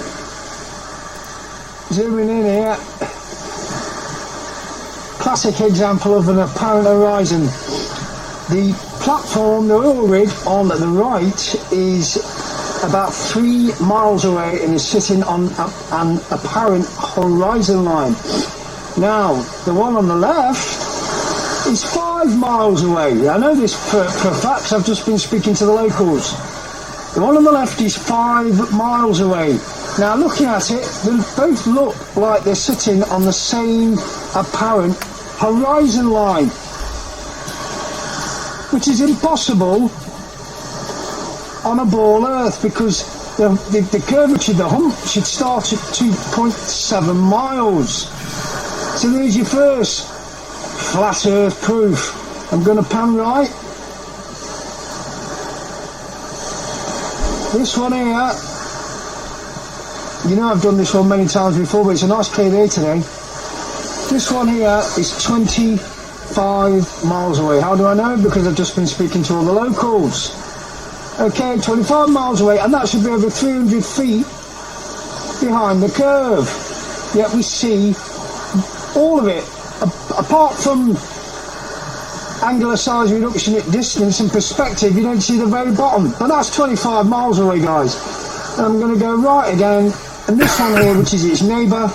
S6: zooming in here. Classic example of an apparent horizon. The platform, the oil rig on the right is about 3 miles away and is sitting on an apparent horizon line. Now, the one on the left is 5 miles away. I know this for a fact because I've just been speaking to the locals. The one on the left is 5 miles away. Now, looking at it, they both look like they're sitting on the same apparent horizon line, which is impossible on a ball earth because the curvature, the hump, should start at 2.7 miles. So there's your first flat earth proof. I'm going to pan right. This one here, you know I've done this one many times before, but it's a nice clear day today. This one here is 25 miles away. How do I know? Because I've just been speaking to all the locals. Okay, 25 miles away, and that should be over 300 feet behind the curve. Yet we see all of it, apart from angular size reduction at distance and perspective, you don't see the very bottom. But that's 25 miles away, guys. And I'm going to go right again, and this one here, which is its neighbour,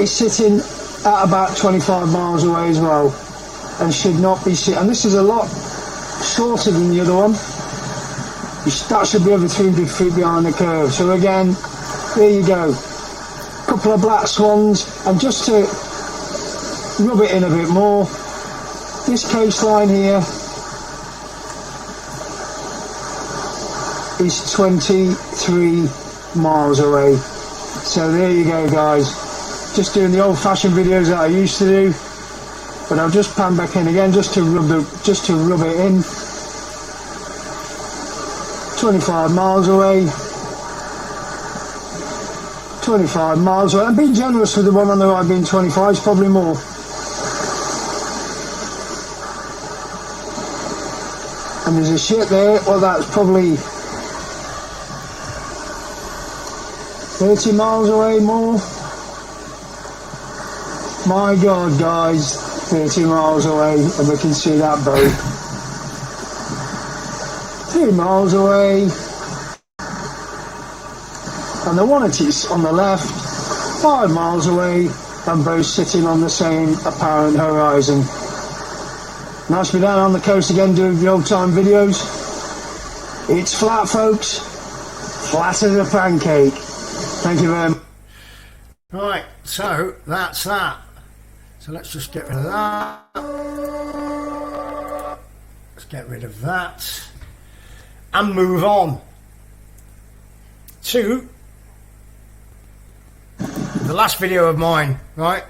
S6: is sitting at about 25 miles away as well, and should not be sitting. And this is a lot shorter than the other one. That should be over 300 feet behind the curve. So again, there you go. Couple of black swans, and just to rub it in a bit more, this coastline here is 23 miles away. So there you go, guys. Just doing the old-fashioned videos that I used to do, but I'll just pan back in again just to rub it in. 25 miles away. 25 miles away. I'm being generous with the one on the right being 25, it's probably more. And there's a ship there, well that's probably 30 miles away more. My God guys, 30 miles away and we can see that boat. 3 miles away. And the one it's on the left, 5 miles away, and both sitting on the same apparent horizon. Nice to be down on the coast again doing the old time videos. It's flat, folks. Flat as a pancake. Thank you very much.
S1: Right, so that's that. So let's just get rid of that. Let's get rid of that. And move on to the last video of mine, right?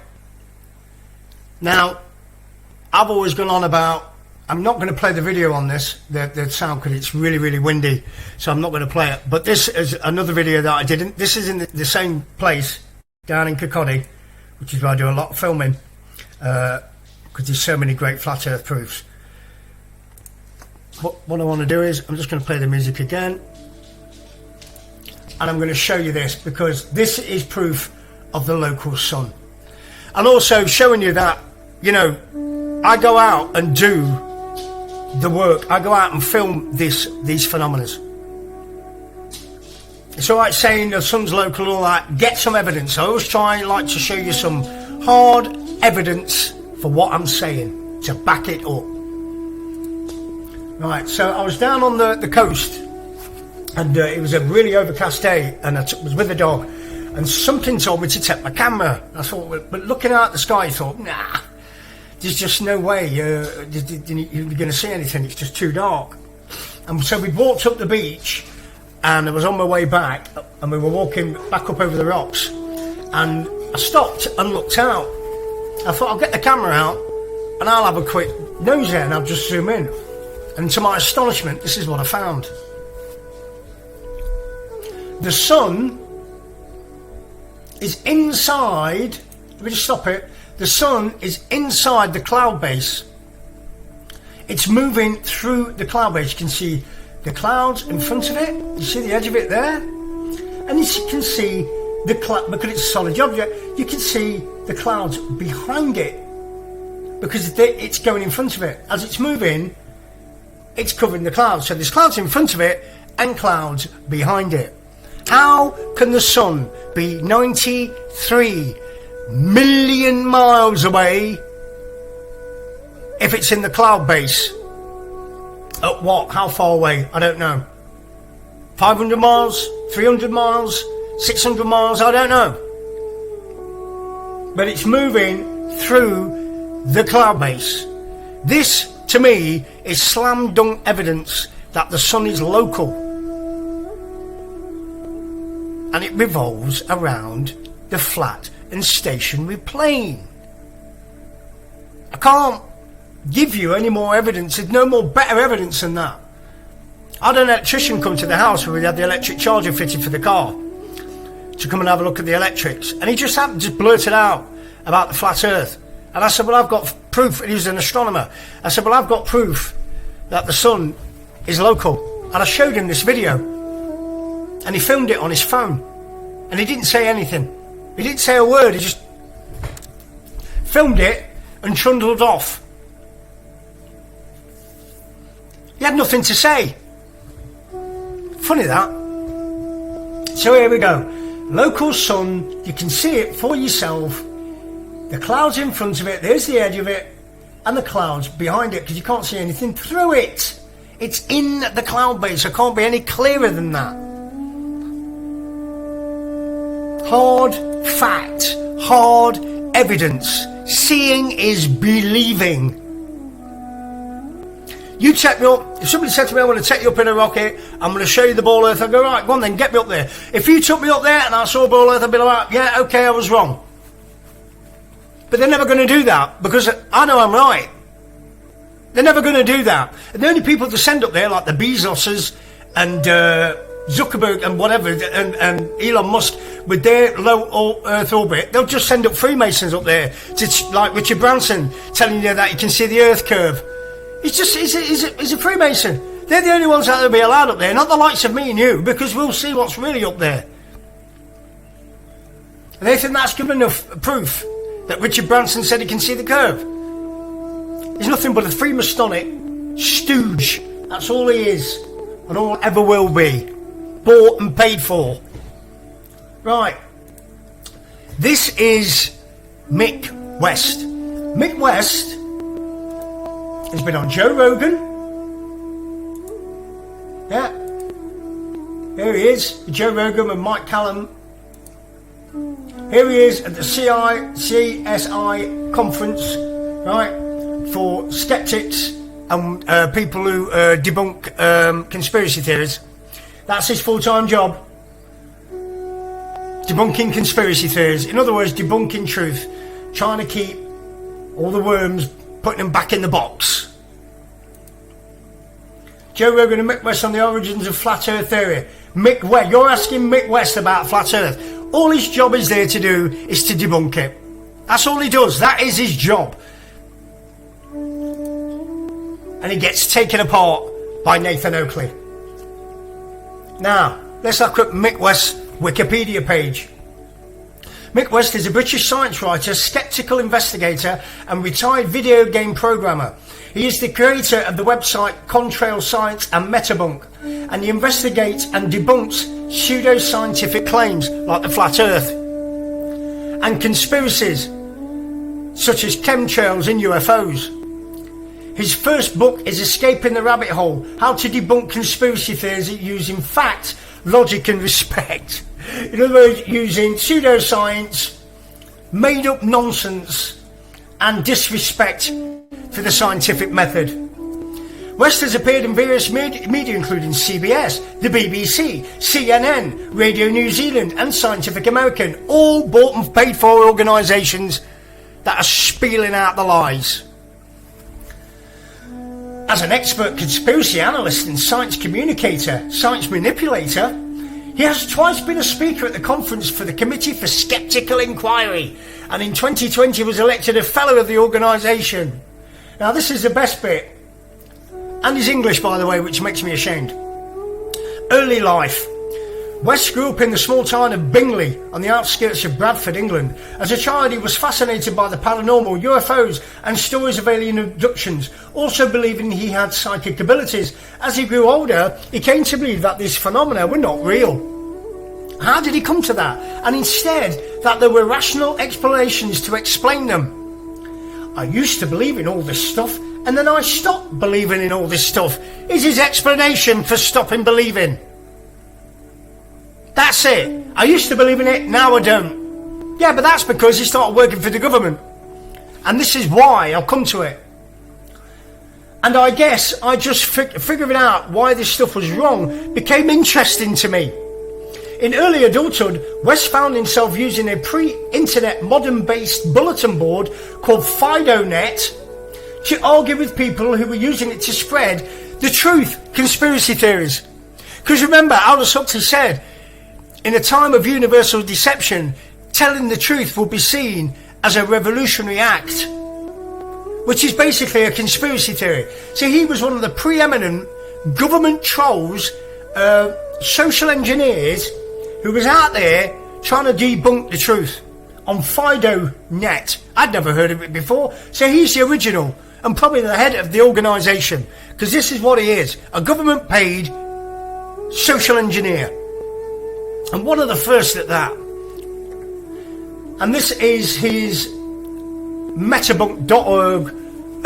S1: Now, I've always gone on about, I'm not going to play the video on this, the sound, because it's really, really windy, so I'm not going to play it. But this is another video that I did. This is in the same place, down in Kirkcaldy, which is where I do a lot of filming, because there's so many great flat earth proofs. What I want to do is, I'm just going to play the music again, and I'm going to show you this, because this is proof of the local sun. And also showing you that, you know, I go out and do the work. I go out and film these phenomena. It's alright saying the sun's local and all that. Get some evidence. I always like to show you some hard evidence for what I'm saying, to back it up. Right, so I was down on the coast, and it was a really overcast day, and I was with the dog, and something told me to take my camera. I thought, but looking out the sky, I thought, nah, there's just no way you're going to see anything. It's just too dark. And so we walked up the beach, and I was on my way back, and we were walking back up over the rocks, and I stopped and looked out. I thought, I'll get the camera out, and I'll have a quick nose there, and I'll just zoom in. And to my astonishment, this is what I found. The sun is inside, let me just stop it. The sun is inside the cloud base. It's moving through the cloud base. You can see the clouds in front of it. You see the edge of it there? And you can see the cloud, because it's a solid object, you can see the clouds behind it, because it's going in front of it. As it's moving, it's covering the clouds. So there's clouds in front of it and clouds behind it. How can the sun be 93 million miles away if it's in the cloud base? At what? How far away? I don't know. 500 miles? 300 miles? 600 miles? I don't know. But it's moving through the cloud base. This, to me, is slam dunk evidence that the sun is local. And it revolves around the flat and stationary plane. I can't give you any more evidence. There's no more better evidence than that. I had an electrician come to the house where we had the electric charger fitted for the car to come and have a look at the electrics, and he just blurted out about the flat earth. And I said, well, I've got proof. He was an astronomer. I said, well, I've got proof that the sun is local. And I showed him this video, and he filmed it on his phone, and he didn't say anything. He didn't say a word. He just filmed it and trundled off. He had nothing to say. Funny that. So here we go. Local sun, you can see it for yourself. The clouds in front of it, there's the edge of it, and the clouds behind it, because you can't see anything through it. It's in the cloud base. I can't be any clearer than that. Hard fact, hard evidence. Seeing is believing. You take me up. If somebody said to me, I want to take you up in a rocket, I'm going to show you the ball earth, I'd go, right, go on then, get me up there. If you took me up there and I saw ball earth, I'd be like, yeah, okay, I was wrong. But they're never going to do that, because I know I'm right. They're never going to do that. And the only people to send up there, like the Bezoses and Zuckerberg and whatever, and Elon Musk with their low Earth orbit, they'll just send up Freemasons up there to, like Richard Branson, telling you that you can see the Earth curve. He's a Freemason. They're the only ones that will be allowed up there, not the likes of me and you, because we'll see what's really up there. And they think that's good enough proof that Richard Branson said he can see the curve. He's nothing but a Freemasonic stooge. That's all he is, and all ever will be. Bought and paid for. Right. This is Mick West. Mick West has been on Joe Rogan. Yeah. Here he is, Joe Rogan and Mike Callum. Here he is at the CSI conference, right, for skeptics and people who debunk conspiracy theories. That's his full-time job. Debunking conspiracy theories. In other words, debunking truth. Trying to keep all the worms, putting them back in the box. Joe Rogan and Mick West on the origins of flat earth theory. Mick West, you're asking Mick West about flat earth. All his job is there to do is to debunk it. That's all he does. That is his job. And he gets taken apart by Nathan Oakley. Now, let's look at Mick West's Wikipedia page. Mick West is a British science writer, skeptical investigator and retired video game programmer. He is the creator of the website Contrail Science and Metabunk, and he investigates and debunks pseudo-scientific claims like the flat earth and conspiracies such as chemtrails and UFOs. His first book is Escaping the Rabbit Hole, How to Debunk Conspiracy Theories Using Fact, Logic and Respect. In other words, using pseudoscience, made up nonsense and disrespect for the scientific method. West has appeared in various media including CBS, the BBC, CNN, Radio New Zealand and Scientific American, all bought and paid for organisations that are spieling out the lies. As an expert conspiracy analyst and science communicator, science manipulator, he has twice been a speaker at the conference for the Committee for Skeptical Inquiry, and in 2020 was elected a fellow of the organisation. Now this is the best bit, and his English by the way, which makes me ashamed. Early life. West grew up in the small town of Bingley on the outskirts of Bradford, England. As a child he was fascinated by the paranormal, UFOs and stories of alien abductions, also believing he had psychic abilities. As he grew older he came to believe that these phenomena were not real. How did he come to that? And instead that there were rational explanations to explain them. I used to believe in all this stuff and then I stopped believing in all this stuff, is his explanation for stopping believing. That's it. I used to believe in it, now I don't. Yeah, but that's because he started working for the government. And this is why, I'll come to it. And I guess I just figuring out why this stuff was wrong became interesting to me. In early adulthood, West found himself using a pre-internet modern-based bulletin board called FidoNet to argue with people who were using it to spread the truth, conspiracy theories. Because remember, Aldous Huxley said, in a time of universal deception, telling the truth will be seen as a revolutionary act, which is basically a conspiracy theory. So he was one of the preeminent government trolls, social engineers, who was out there trying to debunk the truth on FidoNet. I'd never heard of it before. So he's the original and probably the head of the organisation, because this is what he is, a government paid social engineer. And one of the first at that. And this is his metabunk.org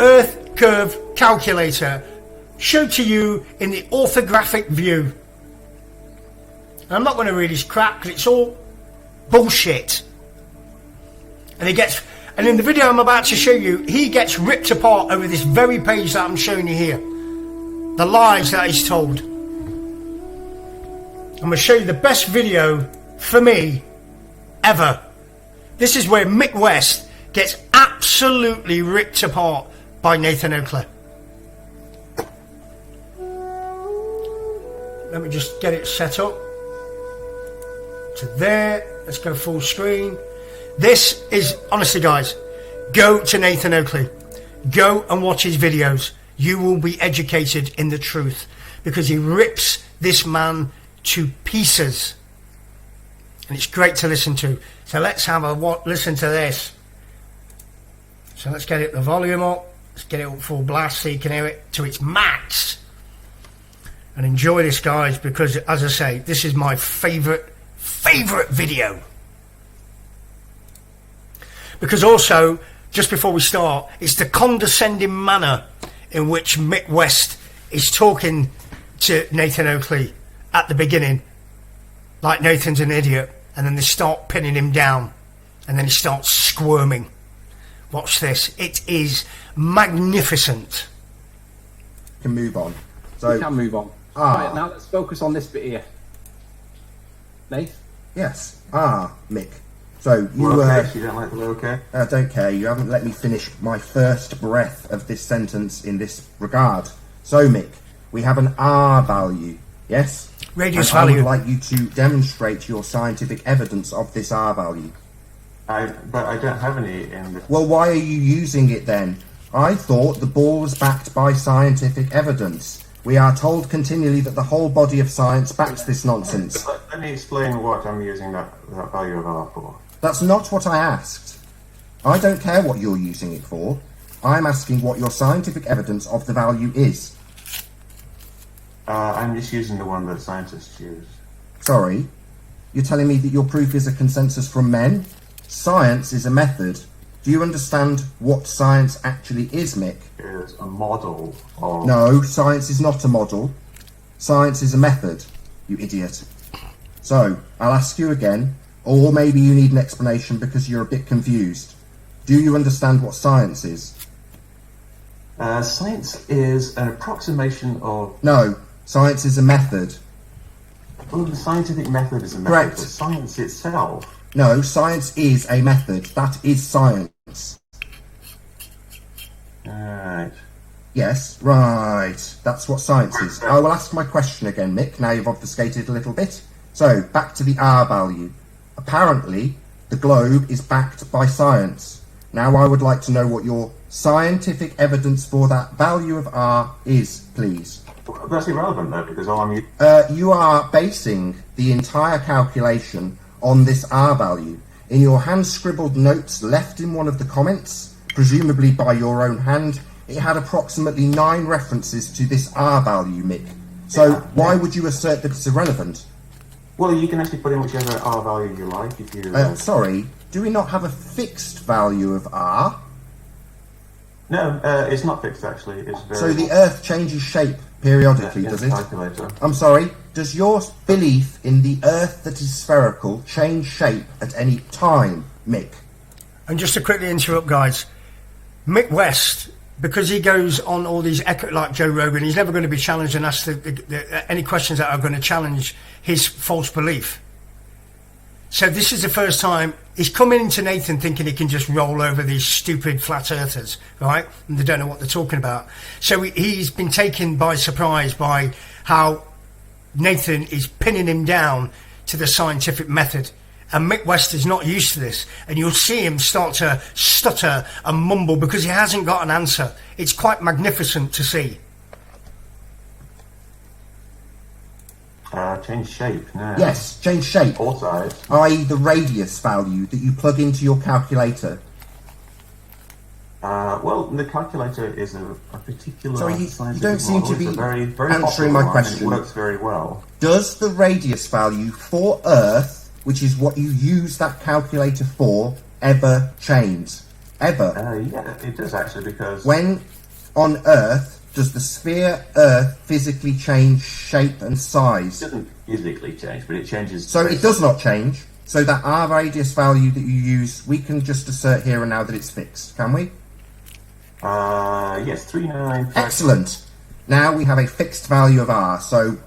S1: Earth curve calculator, showed to you in the orthographic view. And I'm not going to read his crap because it's all bullshit. And and in the video I'm about to show you, he gets ripped apart over this very page that I'm showing you here. The lies that he's told. I'm going to show you the best video for me ever. This is where Mick West gets absolutely ripped apart by Nathan Oakley. let me just get it set up to there. Let's go full screen. This is, honestly guys, go to Nathan Oakley. Go and watch his videos. You will be educated in the truth, because he rips this man to pieces. And it's great to listen to. So let's have a listen to this. So let's get the volume up. Let's get it up full blast so you can hear it to its max. And enjoy this, guys, because as I say, this is my favourite video. Because also, just before we start, it's the condescending manner in which Mick West is talking to Nathan Oakley at the beginning, like Nathan's an idiot, and then they start pinning him down, and then he starts squirming. Watch this. It is magnificent.
S7: We can move on. So
S3: We can move on. Right, now let's focus on this bit here. Nath?
S7: yes, Mick. So you
S2: You don't like the okay?
S7: I don't care. You haven't let me finish my first breath of this sentence in this regard. So Mick, we have an R value. Yes.
S1: Radius
S7: and
S1: value.
S7: I would like you to demonstrate your scientific evidence of this R value.
S2: But I don't have any in the...
S7: Well, why are you using it then? I thought the ball was backed by scientific evidence. We are told continually that the whole body of science backs this nonsense.
S2: Let me explain what I'm using that value of R for.
S7: That's not what I asked. I don't care what you're using it for. I'm asking what your scientific evidence of the value is.
S2: I'm just using the one that scientists use.
S7: Sorry? You're telling me that your proof is a consensus from men? Science is a method. Do you understand what science actually is, Mick?
S2: Is a model of...
S7: No, science is not a model. Science is a method, you idiot. So, I'll ask you again, or maybe you need an explanation because you're a bit confused. Do you understand what science is?
S2: Science is an approximation of...
S7: No, science is a method.
S2: Well, the scientific method is a method,
S7: Correct.
S2: but science itself...
S7: No, science is a method. That is science.
S2: Right.
S7: Yes, right. That's what science is. I will ask my question again, Mick. Now you've obfuscated a little bit. So, back to the R value. Apparently, the globe is backed by science. Now I would like to know what your scientific evidence for that value of R is, please.
S2: Well, that's irrelevant, though, because all I'm using...
S7: You are basing the entire calculation on this R value. In your hand-scribbled notes left in one of the comments, presumably by your own hand, it had approximately 9 references to this R value, Mick. So why would you assert that it's irrelevant?
S2: Well, you can actually put in whichever R value you like if you...
S7: Sorry, do we not have a fixed value of R?
S2: No, it's not fixed, actually. It's very...
S7: So the Earth changes shape periodically, does it?
S2: Calculator.
S7: I'm sorry, does your belief in the Earth that is spherical change shape at any time, Mick?
S1: And just to quickly interrupt, guys, Mick West, because he goes on all these like Joe Rogan, he's never going to be challenged and asked any questions that are going to challenge his false belief. So this is the first time he's coming into Nathan thinking he can just roll over these stupid flat earthers, right? And they don't know what they're talking about. So he's been taken by surprise by how Nathan is pinning him down to the scientific method. And Mick West is not used to this. And you'll see him start to stutter and mumble because he hasn't got an answer. It's quite magnificent to see.
S2: Change shape, no.
S7: Yes, change shape.
S2: Or size.
S7: I.e. the radius value that you plug into your calculator.
S2: Well, the calculator is a particular...
S7: Sorry, you
S2: scientific
S7: don't seem
S2: model.
S7: to be
S2: It's a very, very
S7: answering
S2: popular
S7: my
S2: one,
S7: question.
S2: and it works very well.
S7: Does the radius value for Earth, which is what you use that calculator for, ever change? Ever?
S2: Yeah, it does actually, because...
S7: When on Earth does the sphere Earth physically change shape and size?
S2: It doesn't physically change, but it changes...
S7: So it does not change. So that R radius value that you use, we can just assert here and now that it's fixed, can we?
S2: Yes, 395...
S7: Excellent. Now we have a fixed value of R, so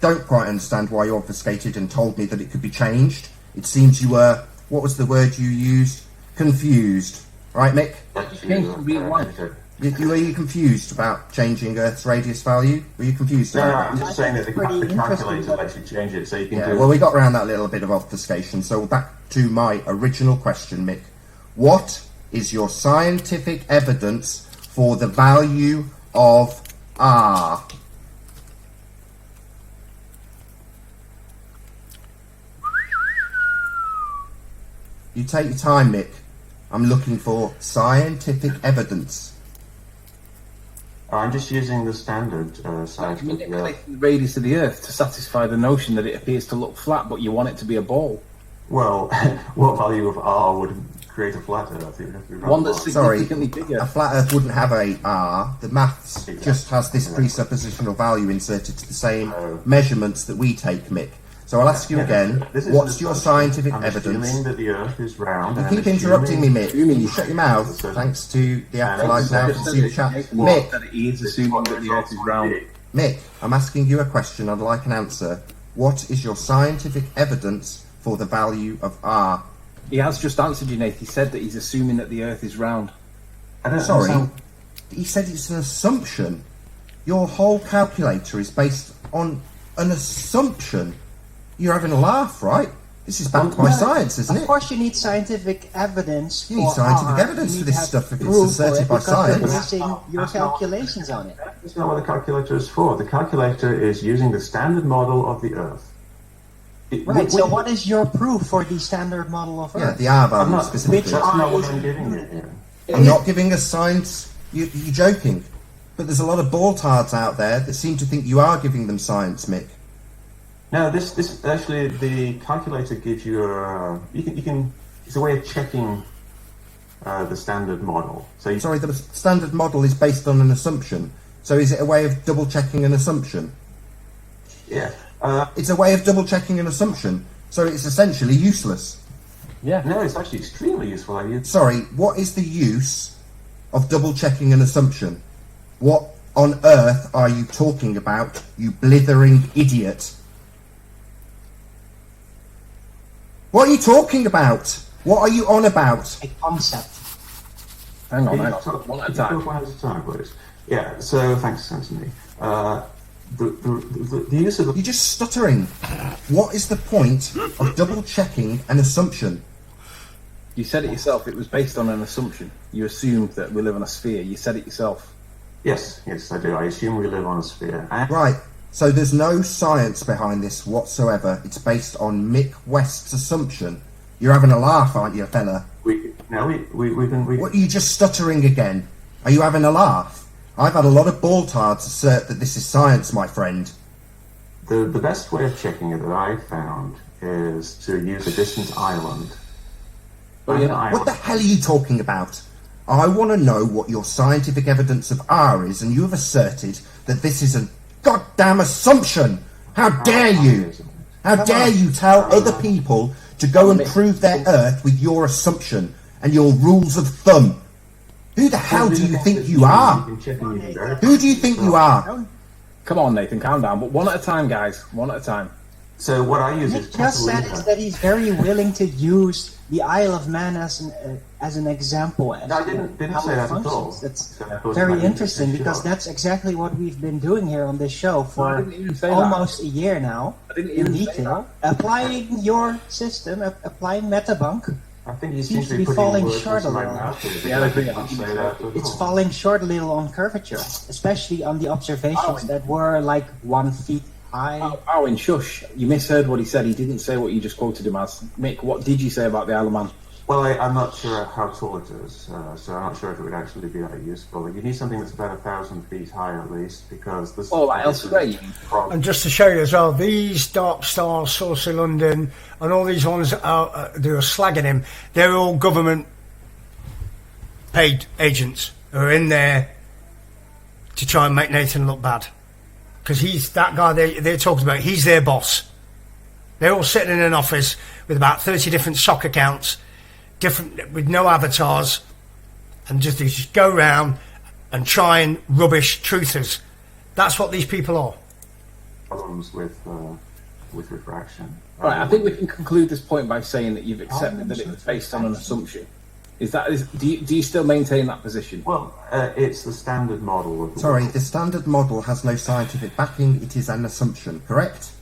S7: don't quite understand why you obfuscated and told me that it could be changed. It seems you were, what was the word you used? Confused. Right, Mick? Were you confused about changing Earth's radius value? Were you confused
S8: No,
S7: about
S8: I'm
S7: that?
S8: just saying that the calculator lets you change it, so you can do.
S7: Well, we got around that little bit of obfuscation. So back to my original question, Mick. What is your scientific evidence for the value of R? You take your time, Mick. I'm looking for scientific evidence.
S8: I'm just using the standard scientific.
S3: Manipulating the radius of the Earth to satisfy the notion that it appears to look flat, but you want it to be a ball.
S8: Well, what value of R would create a flat Earth?
S3: One that's significantly bigger.
S7: A flat Earth wouldn't have a R. The maths just has this presuppositional value inserted to the same measurements that we take, Mick. So I'll ask you again, what's your scientific evidence?
S8: Assuming that the Earth is round.
S7: You keep interrupting me, Mick. You shut your mouth, thanks to the afterlife now to see the chat. Mick,
S3: He is assuming that the Earth is round.
S7: Mick, I'm asking you a question. I'd like an answer. What is your scientific evidence for the value of R?
S3: He has just answered you, Nate. He said that he's assuming that the Earth is round.
S7: Sorry, he said it's an assumption. Your whole calculator is based on an assumption. You're having a laugh, right? This is backed by science, isn't it?
S9: Of course you need scientific evidence.
S7: You need scientific evidence for this stuff if it's asserted by science.
S9: You're basing your calculations on it.
S8: That's not what the calculator is for. The calculator is using the standard model of the Earth.
S9: Right, so what is your proof for the standard model of Earth?
S7: Yeah, the R value specifically.
S8: That's not what I'm giving you here.
S7: I'm not giving a science. You're joking. But there's a lot of baltards out there that seem to think you are giving them science, Mick.
S8: No, this actually, the calculator gives you a, you can, it's a way of checking the standard model. So
S7: Sorry, the standard model is based on an assumption. So is it a way of double checking an assumption?
S8: Yeah.
S7: It's a way of double checking an assumption. So it's essentially useless.
S3: Yeah.
S8: No, it's actually extremely useful.
S7: Sorry, what is the use of double checking an assumption? What on earth are you talking about, you blithering idiot? What are you talking about? What are you on about?
S9: A concept.
S3: Hang on. One at a time.
S8: One at a time, please. Yeah, so thanks, Anthony. The use of
S7: You're just stuttering. What is the point of double checking an assumption?
S3: You said it yourself. It was based on an assumption. You assumed that we live on a sphere. You said it yourself.
S8: Yes, I do. I assume we live on a sphere.
S7: Right. So there's no science behind this whatsoever. It's based on Mick West's assumption. You're having a laugh, aren't you, fella?
S8: We've been.
S7: What are you just stuttering again? Are you having a laugh? I've had a lot of baltards assert that this is science, my friend.
S8: The best way of checking it that I've found is to use a distant island.
S7: What the hell are you talking about? I want to know what your scientific evidence of R is, and you have asserted that this is a goddamn assumption. How dare you? How dare you tell other people to go and prove their Earth with your assumption and your rules of thumb? Who the hell do you think you are? Who do you think you are?
S3: Come on, Nathan, calm down. But one at a time, guys. One at a time.
S8: So what I use
S9: Nick
S8: is
S9: just said is that he's very willing to use the Isle of Man as an example.
S8: No, I didn't say that at all.
S9: That's very interesting because that's exactly what we've been doing here on this show for almost a year now. In detail, applying your system, applying Metabunk.
S8: I think he
S9: seems to be falling short a little. It's
S8: It's
S9: falling short a little on curvature, especially on the observations that were like 1 feet high.
S3: Owen, shush. You misheard what he said. He didn't say what you just quoted him as. Mick, what did you say about the Isle of Man?
S8: Well, I'm not sure how tall it is, so I'm not sure if it would actually be that useful. You need something that's about 1,000 feet high at least, because this.
S3: Oh, like elsewhere.
S1: And just to show you as well, these dark stars, Source in London, and all these ones that are slagging him, they're all government paid agents who are in there to try and make Nathan look bad. Because he's that guy they're talking about, he's their boss. They're all sitting in an office with about 30 different stock accounts, different with no avatars, and they just go around and try and rubbish truthers. That's what these people are.
S8: Problems with refraction.
S3: Right, I think we can conclude this point by saying that you've accepted that it was based on an assumption. Do you still maintain that position?
S8: Well, it's the standard model of the
S7: Sorry,
S8: world.
S7: the standard model has no scientific backing. It is an assumption, correct?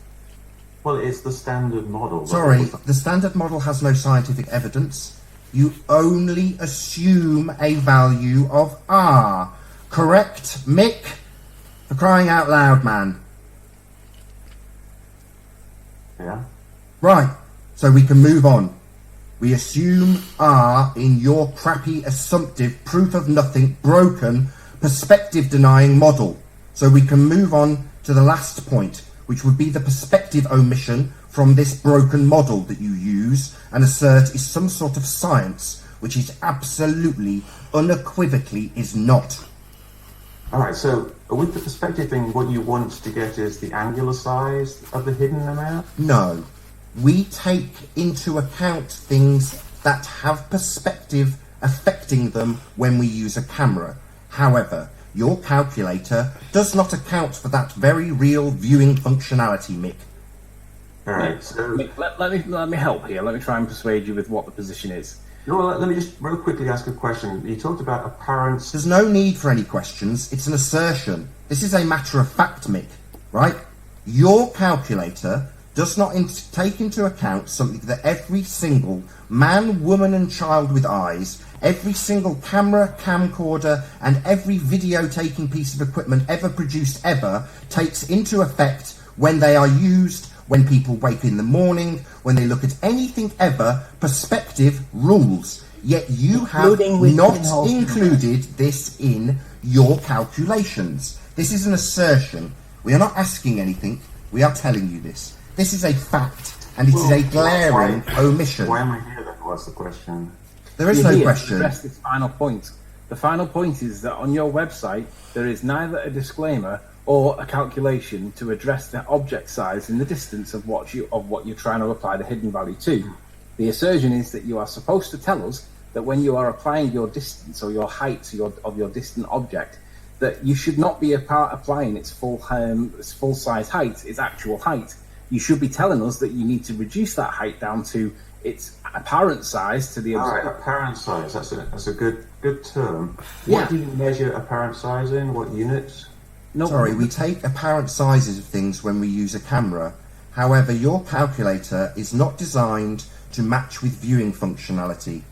S8: Well, it's the standard model.
S7: Sorry, the standard model has no scientific evidence. You only assume a value of R. Correct, Mick? For crying out loud, man.
S8: Yeah.
S7: Right, so we can move on. We assume R in your crappy, assumptive, proof of nothing, broken, perspective-denying model. So we can move on to the last point, which would be the perspective omission from this broken model that you use and assert is some sort of science, which is absolutely, unequivocally is not.
S8: All right, so with the perspective thing, what you want to get is the angular size of the hidden amount?
S7: No. We take into account things that have perspective affecting them when we use a camera. However, your calculator does not account for that very real viewing functionality, Mick.
S8: All right, so...
S3: Mick, let me help here. Let me try and persuade you with what the position is.
S8: Well, let me just real quickly ask a question. You talked about apparent...
S7: There's no need for any questions. It's an assertion. This is a matter of fact, Mick, right? Your calculator does not take into account something that every single man, woman and child with eyes, every single camera, camcorder and every video-taking piece of equipment ever produced ever takes into effect when they are used, when people wake in the morning, when they look at anything ever. Perspective rules. Yet you have not included this in your calculations. This is an assertion. We are not asking anything. We are telling you this. This is a fact, and it is a glaring omission.
S8: Why am I here then? What's the question?
S7: There is no question.
S3: Address this final point. The final point is that on your website, there is neither a disclaimer or a calculation to address the object size in the distance of what you're trying to apply the hidden value to. The assertion is that you are supposed to tell us that when you are applying your distance or your height of your distant object, that you should not be applying its full size height, its actual height. You should be telling us that you need to reduce that height down to its apparent size to the observer.
S8: All right, apparent size. That's a good term.
S7: Yeah.
S8: What do you measure apparent size in? What units?
S3: No.
S7: Sorry, we take apparent sizes of things when we use a camera. However, your calculator is not designed to match with viewing functionality.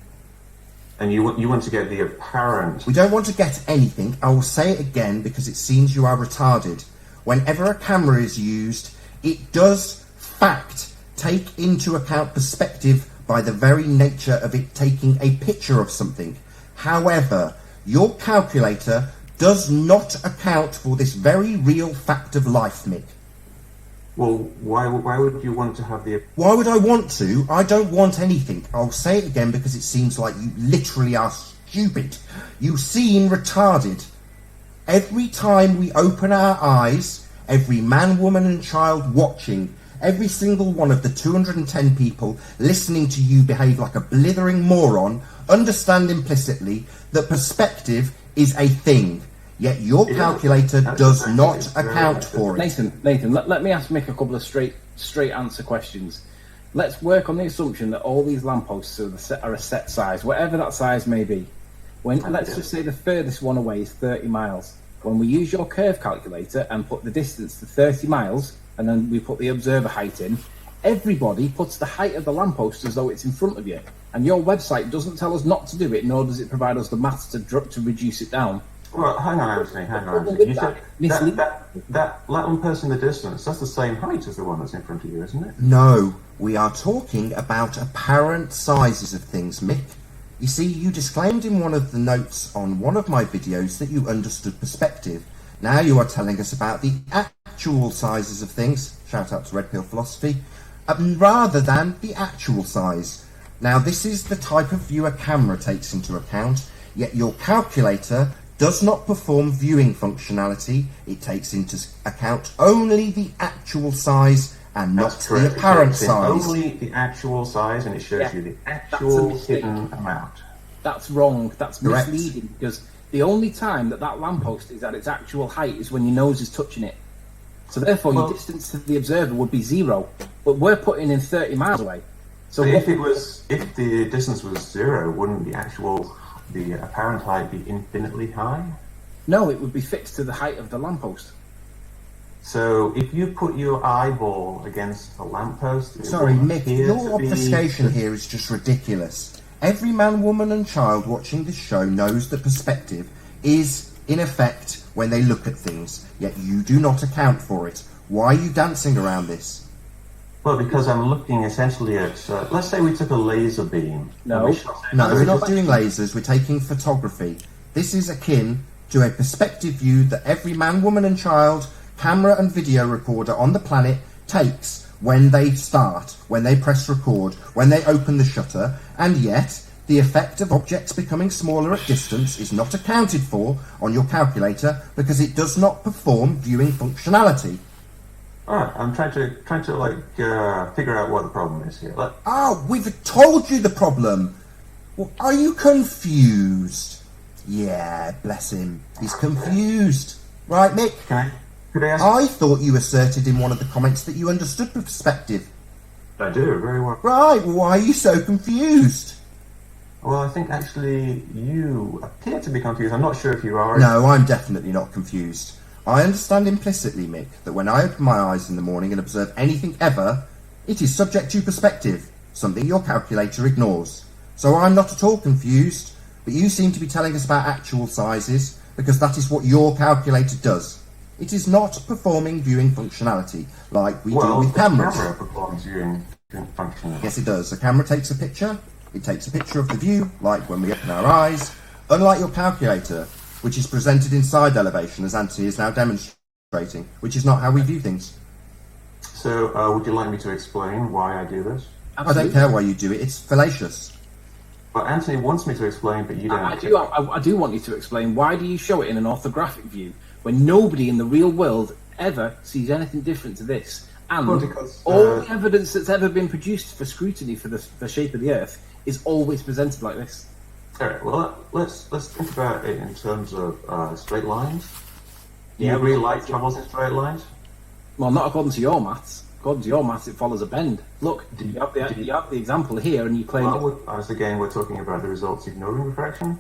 S8: And you want to get the apparent...
S7: We don't want to get anything. I will say it again because it seems you are retarded. Whenever a camera is used, it does, fact, take into account perspective by the very nature of it taking a picture of something. However, your calculator does not account for this very real fact of life, Mick.
S8: Well, why would you want to have the...
S7: Why would I want to? I don't want anything. I'll say it again because it seems like you literally are stupid. You seem retarded. Every time we open our eyes, every man, woman and child watching, every single one of the 210 people listening to you behave like a blithering moron, understand implicitly that perspective is a thing. Yet your calculator does not account for it.
S3: Nathan, let me ask Mick a couple of straight answer questions. Let's work on the assumption that all these lampposts are a set size, whatever that size may be. Let's just say the furthest one away is 30 miles. When we use your curve calculator and put the distance to 30 miles, and then we put the observer height in, everybody puts the height of the lamppost as though it's in front of you. And your website doesn't tell us not to do it, nor does it provide us the maths to reduce it down.
S8: Well, hang on, Anthony. You said that one person in the distance, that's the same height as the one that's in front of you, isn't it?
S7: No, we are talking about apparent sizes of things, Mick. You see, you disclaimed in one of the notes on one of my videos that you understood perspective. Now you are telling us about the actual sizes of things, shout out to Red Pill Philosophy, rather than the actual size. Now this is the type of view a camera takes into account, yet your calculator does not perform viewing functionality. It takes into account only the actual size and not the apparent size.
S8: Only the actual size, and it shows you the actual hidden amount.
S3: That's wrong. That's misleading, because the only time that lamppost is at its actual height is when your nose is touching it. So therefore, your distance to the observer would be 0. But we're putting in 30 miles away.
S8: So if the distance was 0, wouldn't the apparent height be infinitely high?
S3: No, it would be fixed to the height of the lamppost.
S8: So if you put your eyeball against a lamppost...
S7: Sorry, Mick, your obfuscation here is just ridiculous. Every man, woman and child watching this show knows that perspective is, in effect, when they look at things, yet you do not account for it. Why are you dancing around this?
S8: Well, because I'm looking essentially at... let's say we took a laser beam.
S7: No, we're not doing lasers, we're taking photography. This is akin to a perspective view that every man, woman and child, camera and video recorder on the planet takes when they start, when they press record, when they open the shutter, and yet the effect of objects becoming smaller at distance is not accounted for on your calculator because it does not perform viewing functionality.
S8: Alright, I'm trying to figure out what the problem is here.
S7: We've told you the problem. Well, are you confused? Yeah, bless him. He's confused. Right, Mick?
S8: Could I ask?
S7: I thought you asserted in one of the comments that you understood perspective.
S8: I do, very well.
S7: Right, why are you so confused?
S8: Well, I think actually you appear to be confused. I'm not sure if you are.
S7: No, I'm definitely not confused. I understand implicitly, Mick, that when I open my eyes in the morning and observe anything ever, it is subject to perspective, something your calculator ignores. So I'm not at all confused, but you seem to be telling us about actual sizes, because that is what your calculator does. It is not performing viewing functionality, like we do with cameras.
S8: The camera performs viewing functionality.
S7: Yes, it does. The camera takes a picture, it takes a picture of the view, like when we open our eyes, unlike your calculator, which is presented in side elevation, as Anthony is now demonstrating, which is not how we view things.
S8: So, would you like me to explain why I do this?
S7: Absolutely. I don't care why you do it, it's fallacious.
S8: Well, Anthony wants me to explain, but you don't.
S3: I do want you to explain, why do you show it in an orthographic view, when nobody in the real world ever sees anything different to this? And all the evidence that's ever been produced for scrutiny for the shape of the Earth is always presented like this.
S8: Alright, well, let's think about it in terms of straight lines. Do you agree light travels in straight lines?
S3: Well, not according to your maths. According to your maths, it follows a bend. Look, you have the example here, and you claim...
S8: As again, we're talking about the results ignoring refraction?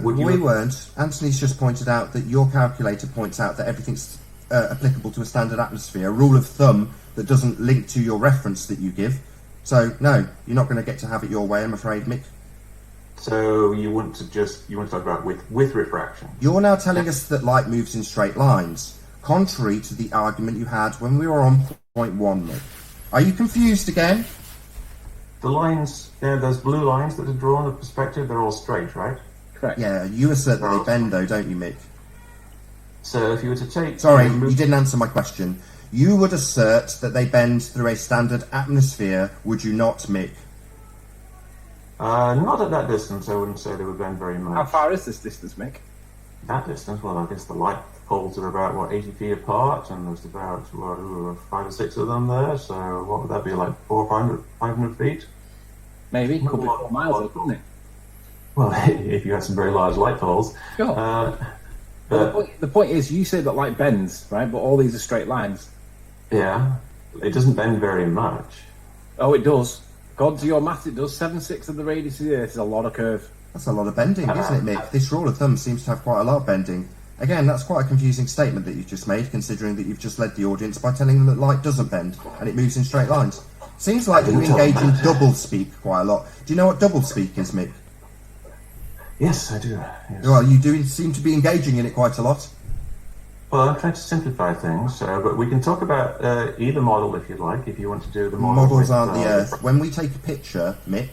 S7: We weren't. Anthony's just pointed out that your calculator points out that everything's applicable to a standard atmosphere, a rule of thumb that doesn't link to your reference that you give. So, no, you're not going to get to have it your way, I'm afraid, Mick.
S8: So you want to talk about with refraction?
S7: You're now telling us that light moves in straight lines, contrary to the argument you had when we were on point 1, Mick. Are you confused again?
S8: The lines, those blue lines that are drawn of perspective, they're all straight, right?
S3: Correct.
S7: Yeah, you assert that they bend though, don't you, Mick?
S8: So if you were to take...
S7: Sorry, you didn't answer my question. You would assert that they bend through a standard atmosphere, would you not, Mick?
S8: Not at that distance, I wouldn't say they would bend very much.
S3: How far is this distance, Mick?
S8: That distance? Well, I guess the light poles are about, 80 feet apart, and there's about, 5 or 6 of them there, so what would that be, like 400 or 500 feet?
S3: Maybe, could be 4 miles, couldn't it?
S8: Well, if you had some very large light poles.
S3: Sure. But the point is, you say that light bends, right, but all these are straight lines.
S8: Yeah, it doesn't bend very much.
S3: Oh, it does. According to your math, it does. 7/6 of the radius of the Earth is a lot of curve.
S7: That's a lot of bending, isn't it, Mick? This rule of thumb seems to have quite a lot of bending. Again, that's quite a confusing statement that you've just made, considering that you've just led the audience by telling them that light doesn't bend, and it moves in straight lines. Seems like you engage in double-speak quite a lot. Do you know what double-speak is, Mick?
S8: Yes, I do. Yes.
S7: Well, you do seem to be engaging in it quite a lot.
S8: Well, I'm trying to simplify things, but we can talk about either model if you'd like, if you want to do the model.
S7: Models aren't the Earth. When we take a picture, Mick,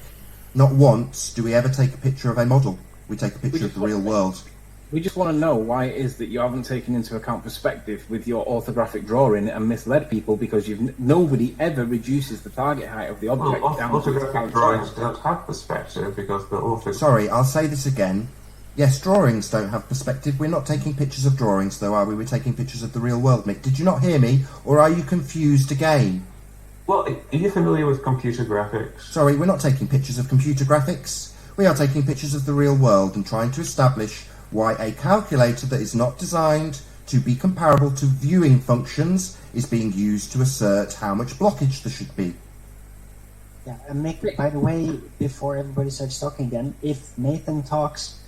S7: not once do we ever take a picture of a model. We take a picture of the real world.
S3: We just want to know why it is that you haven't taken into account perspective with your orthographic drawing and misled people, because nobody ever reduces the target height of the object down to
S8: orthographic drawings don't have perspective because the author...
S7: Sorry, I'll say this again. Yes, drawings don't have perspective. We're not taking pictures of drawings, though, are we? We're taking pictures of the real world, Mick. Did you not hear me, or are you confused again?
S8: Well, are you familiar with computer graphics?
S7: Sorry, we're not taking pictures of computer graphics. We are taking pictures of the real world and trying to establish why a calculator that is not designed to be comparable to viewing functions is being used to assert how much blockage there should be.
S9: Yeah, and Mick, by the way, before everybody starts talking again, if Nathan talks,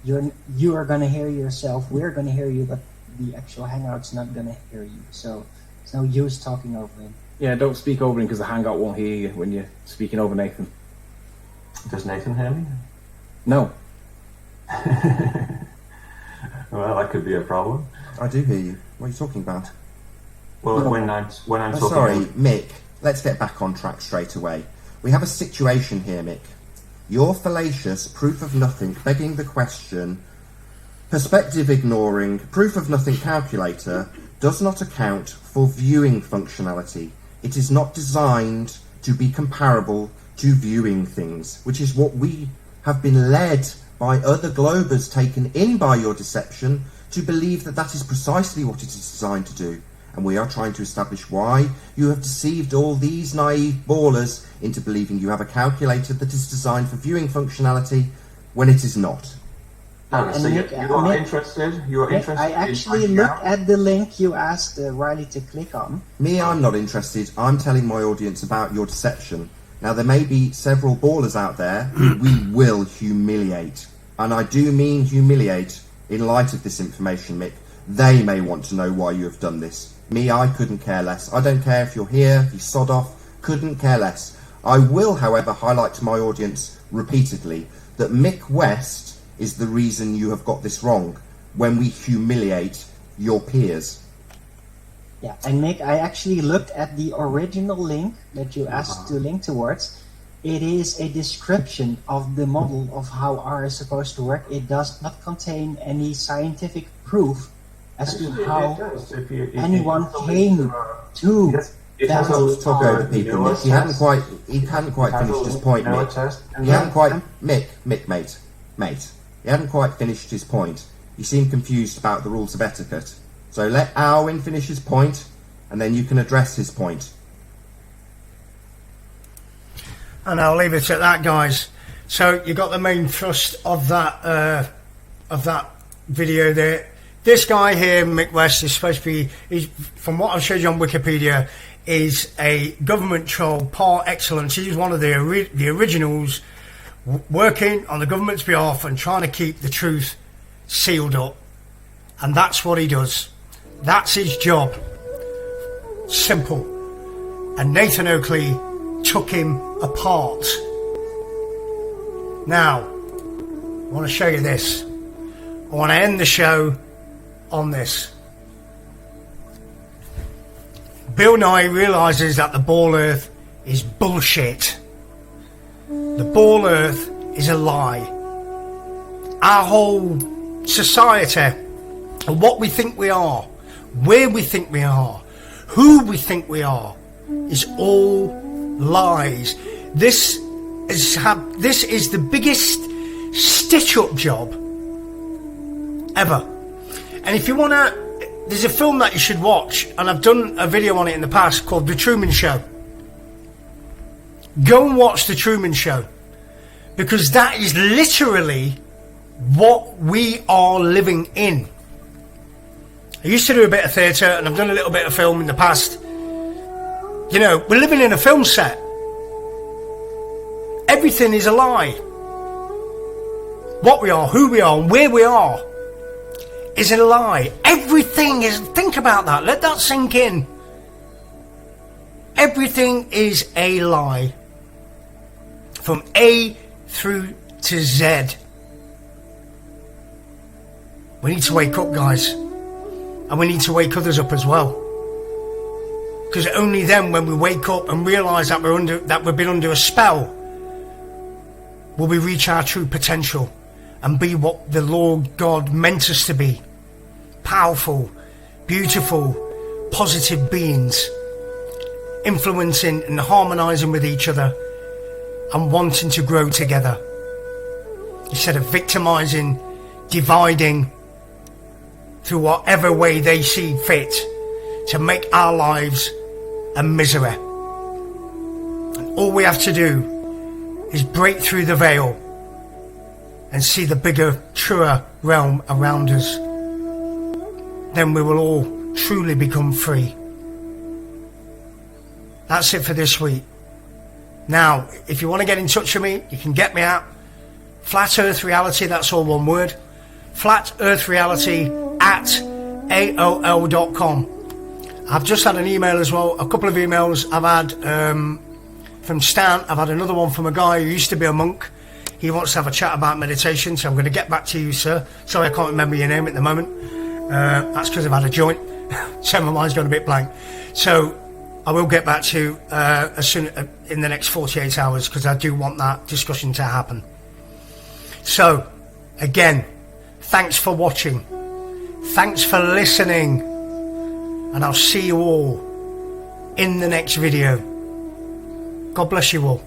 S9: you are going to hear yourself, we're going to hear you, but the actual Hangout's not going to hear you. So it's no use talking over him.
S3: Yeah, don't speak over him because the Hangout won't hear you when you're speaking over Nathan.
S8: Does Nathan hear me?
S3: No.
S8: Well, that could be a problem.
S7: I do hear you. What are you talking about?
S8: Well, when I'm talking...
S7: Sorry, Mick. Let's get back on track straight away. We have a situation here, Mick. Your fallacious proof of nothing begging the question, perspective ignoring, proof of nothing calculator does not account for viewing functionality. It is not designed to be comparable to viewing things, which is what we have been led by other globers taken in by your deception to believe that that is precisely what it is designed to do. And we are trying to establish why you have deceived all these naive ballers into believing you have a calculator that is designed for viewing functionality when it is not.
S8: So you are interested? You are interested?
S9: I actually looked at the link you asked Riley to click on.
S7: Me, I'm not interested. I'm telling my audience about your deception. Now, there may be several ballers out there who we will humiliate. And I do mean humiliate in light of this information, Mick. They may want to know why you have done this. Me, I couldn't care less. I don't care if you're here, if you sod off, couldn't care less. I will, however, highlight to my audience repeatedly that Mick West is the reason you have got this wrong when we humiliate your peers.
S9: Yeah, and Mick, I actually looked at the original link that you asked to link towards. It is a description of the model of how R is supposed to work. It does not contain any scientific proof as to how anyone came to that.
S7: Talk over people, Mick. He hadn't quite finished his point, Mick. He hadn't quite, mate. He hadn't quite finished his point. You seem confused about the rules of etiquette. So let Alwyn finish his point, and then you can address his point.
S1: And I'll leave it at that, guys. So you got the main thrust of that video there. This guy here, Mick West, is supposed to be, from what I've showed you on Wikipedia, is a government troll par excellence. He's one of the originals working on the government's behalf and trying to keep the truth sealed up. And that's what he does. That's his job. Simple. And Nathan Oakley took him apart. Now, I want to show you this. I want to end the show on this. Bill Nye realizes that the ball earth is bullshit. The ball earth is a lie. Our whole society and what we think we are, where we think we are, who we think we are, is all lies. This is the biggest stitch-up job ever. And if you want to, there's a film that you should watch, and I've done a video on it in the past called The Truman Show. Go and watch The Truman Show, because that is literally what we are living in. I used to do a bit of theatre, and I've done a little bit of film in the past. You know, we're living in a film set. Everything is a lie. What we are, who we are, and where we are is a lie. Everything is, think about that, let that sink in. Everything is a lie. From A through to Z. We need to wake up, guys. And we need to wake others up as well. Because only then, when we wake up and realise that we've been under a spell, will we reach our true potential and be what the Lord God meant us to be. Powerful, beautiful, positive beings, influencing and harmonising with each other and wanting to grow together. Instead of victimising, dividing through whatever way they see fit to make our lives a misery. And all we have to do is break through the veil and see the bigger, truer realm around us. Then we will all truly become free. That's it for this week. Now, if you want to get in touch with me, you can get me at Flat Earth Reality, that's all one word, flatearthreality@aol.com. I've just had an email as well, a couple of emails I've had from Stan. I've had another one from a guy who used to be a monk. He wants to have a chat about meditation, so I'm going to get back to you, sir. Sorry I can't remember your name at the moment. That's because I've had a joint, so my mind's gone a bit blank. So I will get back to you as soon in the next 48 hours, because I do want that discussion to happen. So, again, thanks for watching. Thanks for listening. And I'll see you all in the next video. God bless you all.